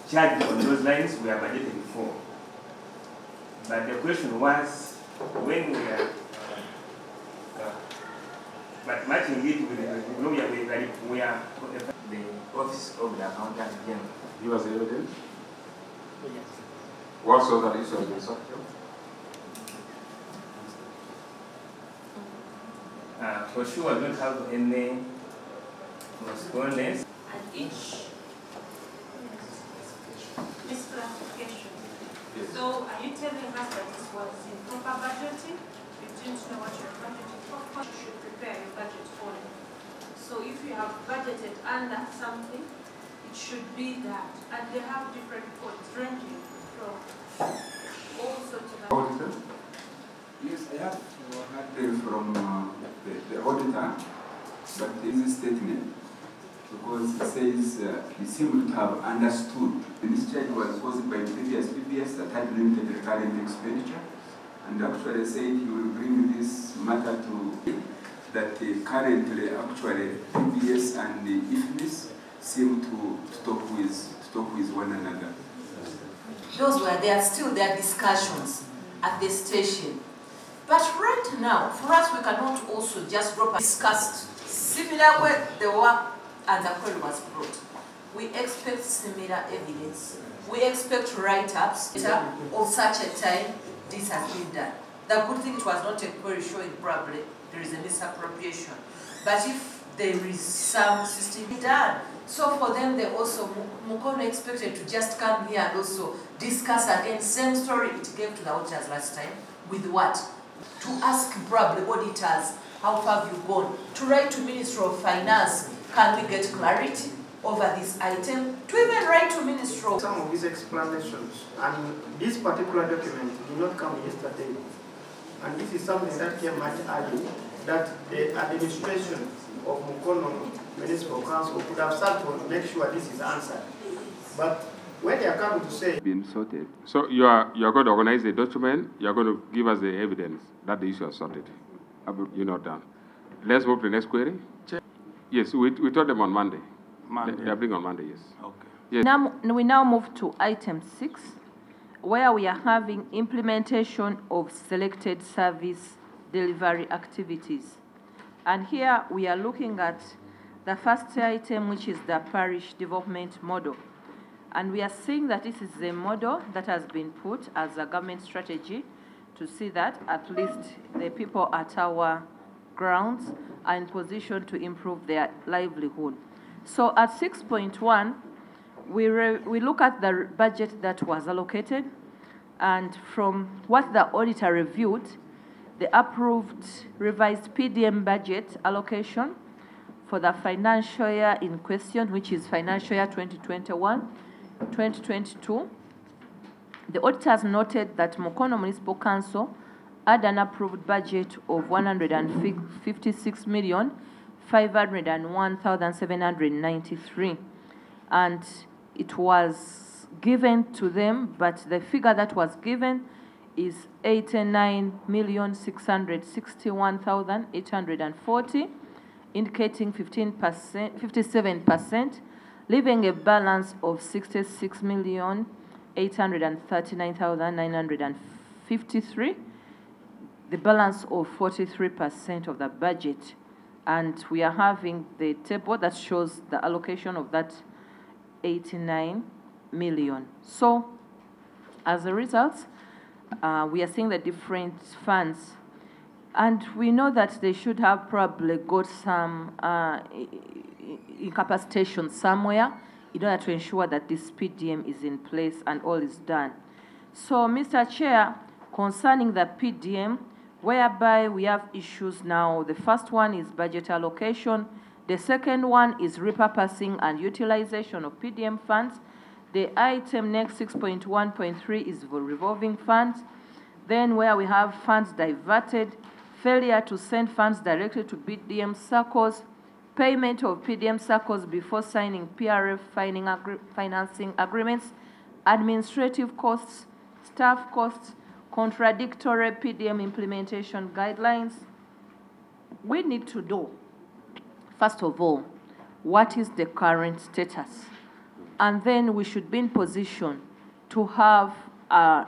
Charged on those lines we are budgeting for. But the question was, when we are but matching it with the office of the accountant general. Give us the evidence. Yes. What sort of issue has been solved? For sure, I don't have any correspondence. And each misclassification. Yes. So, are you telling us that this was improper budgeting? You didn't know what you're budgeting for? You should prepare your budget for it. So, if you have budgeted under something, it should be that. And they have different codes ranging from all sorts of. Auditor? Yes, I have heard from the auditor, but this statement, because it says he seemed to have understood. This charge was caused by previous PPS that had limited recurrent expenditure, and actually said he will bring this matter to that currently actually PPS and the IFMIS seem to talk with one another. Those were there, still there are discussions at the station. But right now, for us, we cannot also just drop and discuss similar where the work and the query was brought. We expect similar evidence. We expect write-ups of such a time this has been done. The good thing, it was not a query showing probably there is a misappropriation. But if there is some system done, so for them, they also, Mukono expected to just come here and also discuss again, same story it gave to the auditors last time, with what? To ask probably auditors, how far have you gone? To write to Ministry of Finance, can we get clarity over this item? To even write to Ministry of... Some of these explanations, and this particular document did not come yesterday. And this is something that came much earlier, that the administration of Mukono Municipal Council could have started to make sure this is answered. But when they are coming to say... Been sorted. So you are going to organize the document, you are going to give us the evidence that the issue is sorted. You're not done. Let's move to the next query. Yes, we told them on Monday. They are bringing on Monday, yes. Okay. Yes. Now, we now move to item 6. where we are having implementation of selected service delivery activities. And here we are looking at the first item, which is the parish development model. And we are seeing that this is a model that has been put as a government strategy to see that at least the people at our grounds are in position to improve their livelihood. So at 6.1, we look at the budget that was allocated, and from what the auditor reviewed, the approved revised PDM budget allocation for the financial year in question, which is financial year 2021-2022, the auditors noted that Mukono Municipal Council had an approved budget of 156,501,793, and it was given to them, but the figure that was given is 89,661,840, indicating 57%, leaving a balance of 66,839,953, the balance of 43% of the budget. And we are having the table that shows the allocation of that 89 million. So, as a result, we are seeing the different funds, and we know that they should have probably got some incapacitation somewhere in order to ensure that this PDM is in place and all is done. So, Mr. Chair, concerning the PDM, whereby we have issues now, the first one is budget allocation, the second one is repurposing and utilization of PDM funds. The item next 6.1.3 is for revolving funds. Then where we have funds diverted, failure to send funds directly to PDM circles, payment of PDM circles before signing PRF financing agreements, administrative costs, staff costs, contradictory PDM implementation guidelines. We need to know, first of all, what is the current status? And then we should be in position to have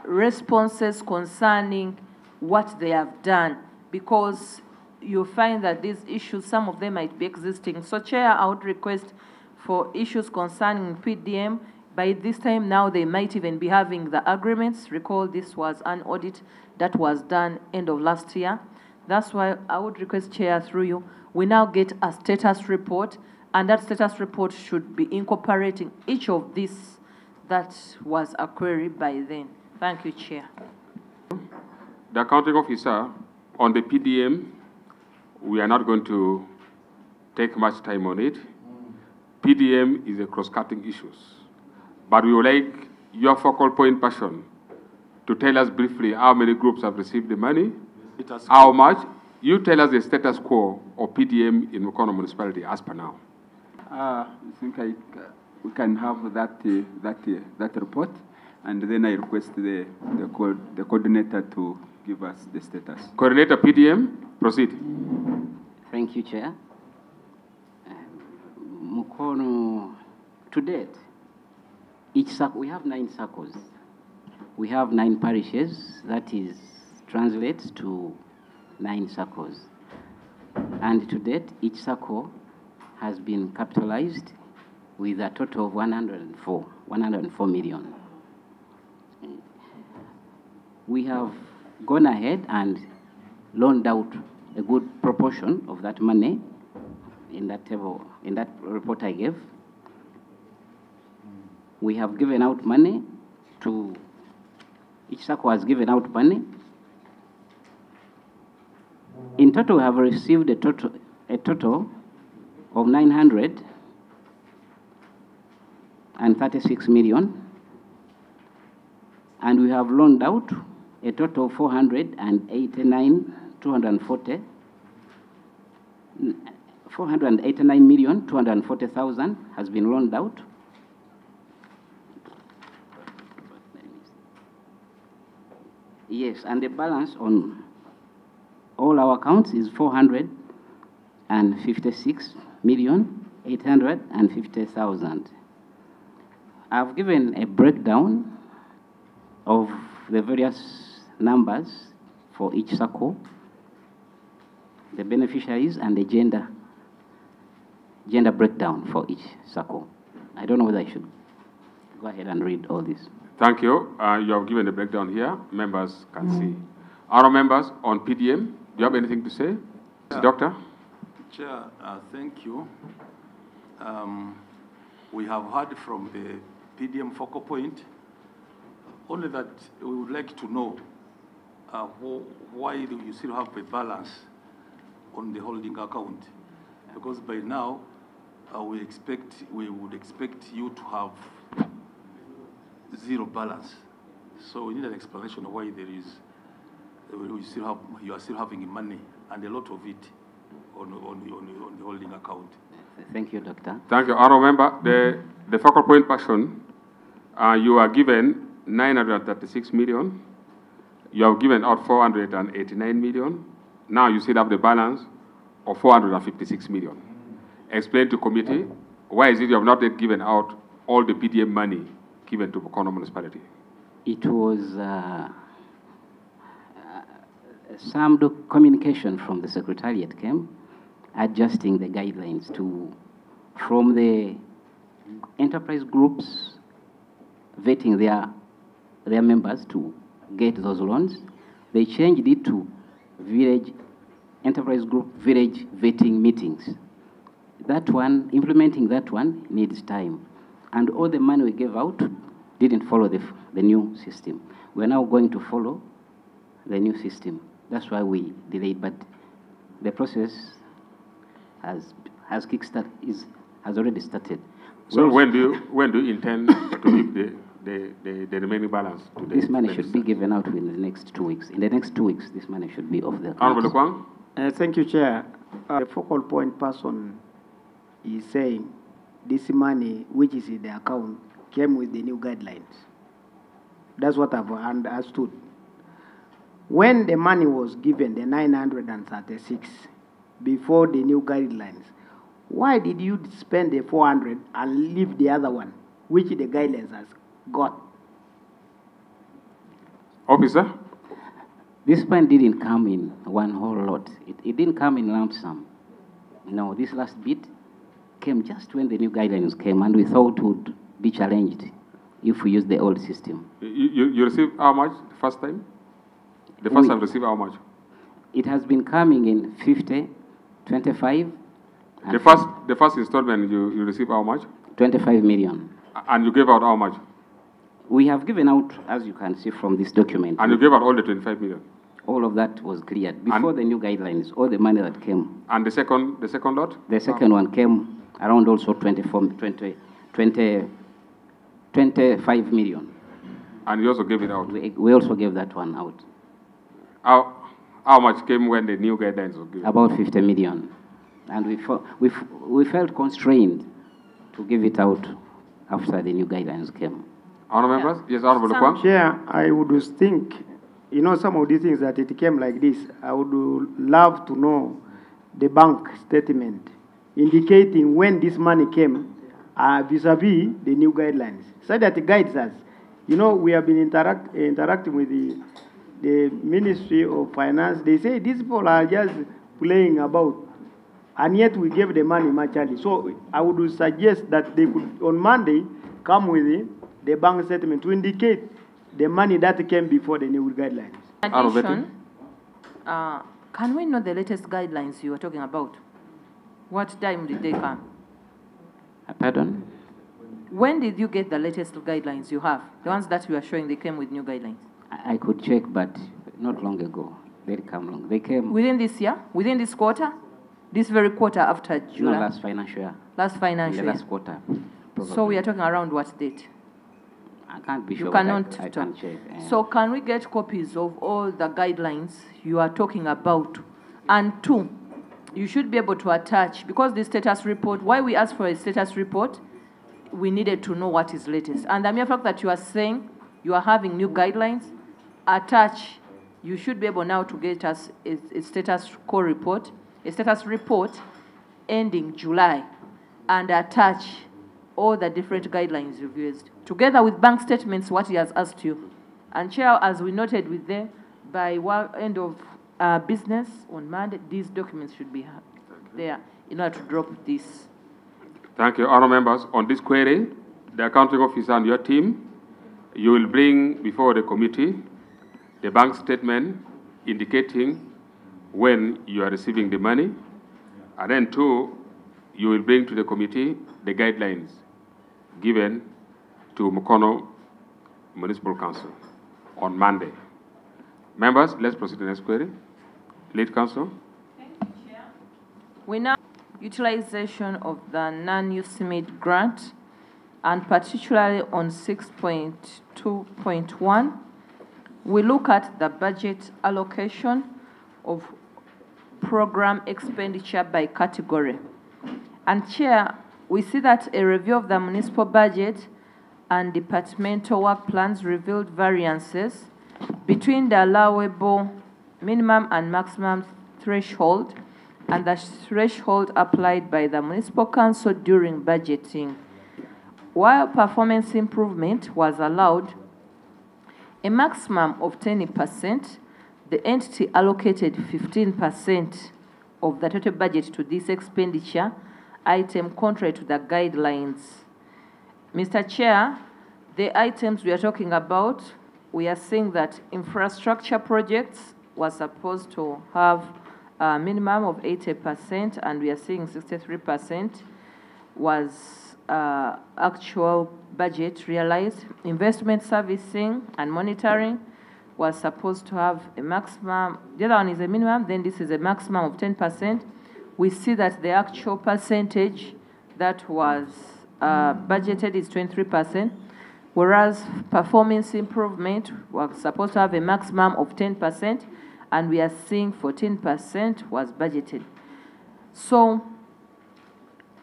responses concerning what they have done, because you find that these issues, some of them might be existing. So, Chair, I would request for issues concerning PDM, by this time now they might even be having the agreements. Recall this was an audit that was done end of last year. That's why I would request, Chair, through you, we now get a status report, and that status report should be incorporating each of these that was a query by then. Thank you, Chair. The accounting officer, on the PDM, we are not going to take much time on it. PDM is a cross-cutting issue, but we would like your focal point person to tell us briefly how many groups have received the money, how much. You tell us the status quo of PDM in Mukono municipality as per now. I think we can have that report, and then I request the coordinator to give us the status. Coordinator PDM, proceed. Thank you, Chair. Mukono, to date, we have 9 circles. We have 9 parishes, that translates to 9 circles. And to date, each circle has been capitalized with a total of 104 million. We have gone ahead and loaned out a good proportion of that money in that table, in that report I gave. We have given out money to, each circle has given out money. In total, we have received a total of 936 million, and we have loaned out a total of 489,240,000 has been loaned out. Yes, and the balance on all our accounts is 456,850,000. I've given a breakdown of the various numbers for each circle, the beneficiaries, and the gender breakdown for each circle. I don't know whether I should go ahead and read all this. Thank you. You have given the breakdown here. Members can see. Other members on PDM, do you have anything to say? Doctor? Chair, thank you. We have heard from the PDM focal point, only that we would like to know why do you still have a balance on the holding account? Because by now, we would expect you to have zero balance. So we need an explanation of why there is, you are still having money and a lot of it on the holding account. Thank you, Doctor. Thank you. Honourable Member, the focal point person, you are given 936 million. You have given out 489 million. Now you still have the balance of 456 million. Explain to committee, why is it you have not yet given out all the PDM money given to Mukono municipality? It was some communication from the Secretariat came adjusting the guidelines from the enterprise groups vetting their members to get those loans. They changed it to enterprise group village vetting meetings. That one, implementing that one needs time. And all the money we gave out didn't follow the new system. We're now going to follow the new system. That's why we delayed, but the process has already started. So when do you intend to give the remaining balance to the This money should be given out within the next 2 weeks. In the next 2 weeks, this money should be off the account. Honorable Kwang? Thank you, Chair. The focal point person is saying this money, which is in the account, came with the new guidelines. That's what I've understood. When the money was given, the 936, before the new guidelines, why did you spend the 400 and leave the other one, which the guidelines has got? Officer? This fund didn't come in one whole lot. It didn't come in lump sum. No, this last bit came just when the new guidelines came, and we thought it would be challenged if we use the old system. You received how much the first time? The first time received how much? It has been coming in 50, 25. The first installment you received how much? 25 million. And you gave out how much? We have given out, as you can see from this document. And you gave out all the 25 million? All of that was cleared before the new guidelines, all the money that came. And the second lot? The second one came around also 25 million. And you also gave it out? We also gave that one out. How much came when the new guidelines were given? About 50 million. And we felt constrained to give it out after the new guidelines came. Honourable members? Yes, Honourable Kwang? Chair, I would think, some of these things that it came like this, I would love to know the bank statement indicating when this money came vis-a-vis the new guidelines, so that it guides us. We have been interacting with the Ministry of Finance. They say these people are just playing about, and yet we gave the money much early. So I would suggest that they could, on Monday, come with the bank statement to indicate the money that came before the new guidelines. In addition, can we know the latest guidelines you are talking about? What time did they come? Pardon? When did you get the latest guidelines you have? The ones that you are showing, they came with new guidelines. I could check, but not long ago. They come long. They came within this year, within this quarter, this very quarter after July. No, last financial year. Last financial year. Last quarter. Probably. So we are talking around what date? I can't be sure. You cannot I can check. So can we get copies of all the guidelines you are talking about? And two, you should be able to attach, because the status report, why we asked for a status report, we needed to know what is latest. And the mere fact that you are saying you are having new guidelines, attach, you should be able now to get us a status report ending July, and attach all the different guidelines you've used, together with bank statements, what he has asked you, And Chair, as we noted with them, by end of business on Monday, these documents should be there in order to drop this. Thank you, honourable members. On this query, the accounting officer and your team, you will bring before the committee the bank statement indicating when you are receiving the money, and then two, you will bring to the committee the guidelines given to Mukono Municipal Council on Monday. Members, let's proceed to the next query. Lead Council. Thank you, Chair. We now utilization of the non-USMID grant, and particularly on 6.2.1, we look at the budget allocation of program expenditure by category. And Chair, we see that a review of the municipal budget and departmental work plans revealed variances between the allowable minimum and maximum threshold and the threshold applied by the municipal council during budgeting. While performance improvement was allowed a maximum of 10%, the entity allocated 15% of the total budget to this expenditure item contrary to the guidelines. Mr. Chair, the items we are talking about, we are seeing that infrastructure projects were supposed to have a minimum of 80%, and we are seeing 63% was actual budget realized. Investment servicing and monitoring was supposed to have a maximum, the other one is a minimum, then this is a maximum of 10%. We see that the actual percentage that was budgeted is 23%, whereas performance improvement was supposed to have a maximum of 10%, and we are seeing 14% was budgeted. So,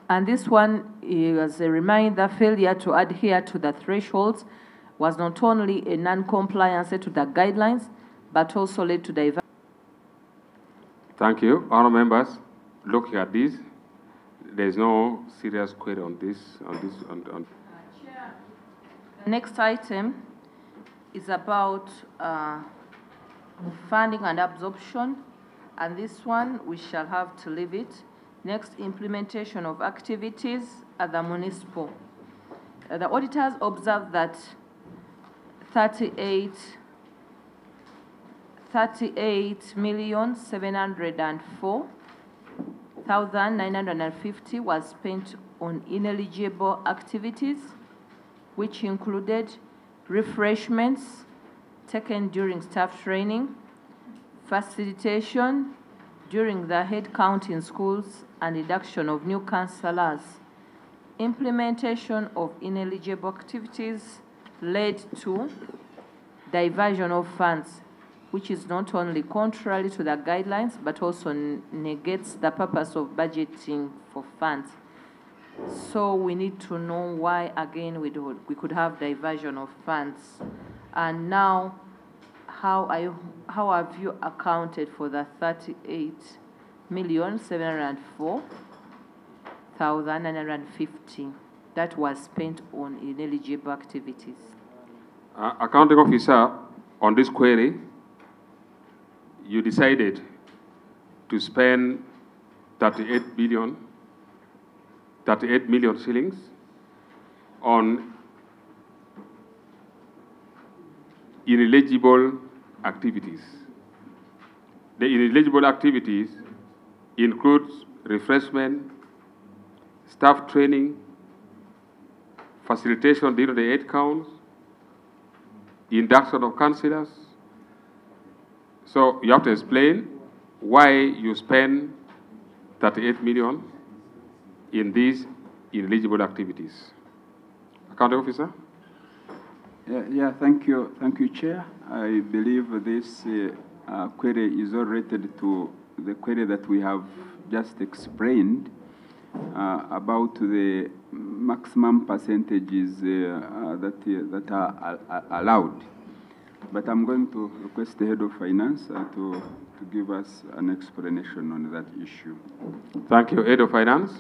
and this one is a reminder, failure to adhere to the thresholds was not only a non-compliance to the guidelines, but also led to diversion. Thank you. Honourable members, looking at this, there is no serious query on this. Chair, the next item is about funding and absorption, and this one we shall have to leave it. Next, implementation of activities at the municipal. The auditors observed that 38,704,950 was spent on ineligible activities, which included refreshments taken during staff training, facilitation during the head count in schools, and induction of new councillors. Implementation of ineligible activities led to diversion of funds, which is not only contrary to the guidelines, but also negates the purpose of budgeting for funds. So we need to know why, again, we could have diversion of funds. And now, how have you accounted for the 38,704,950 that was spent on ineligible activities? Accounting officer, on this query, you decided to spend 38 million shillings on ineligible activities. The ineligible activities includes refreshment, staff training, facilitation during the head counts, induction of councillors. So you have to explain why you spend 38 million in these ineligible activities. Accounting officer? Thank you, Chair. I believe this query is all related to the query that we have just explained about the maximum percentages that are allowed. But I'm going to request the head of finance to give us an explanation on that issue. Thank you, head of finance.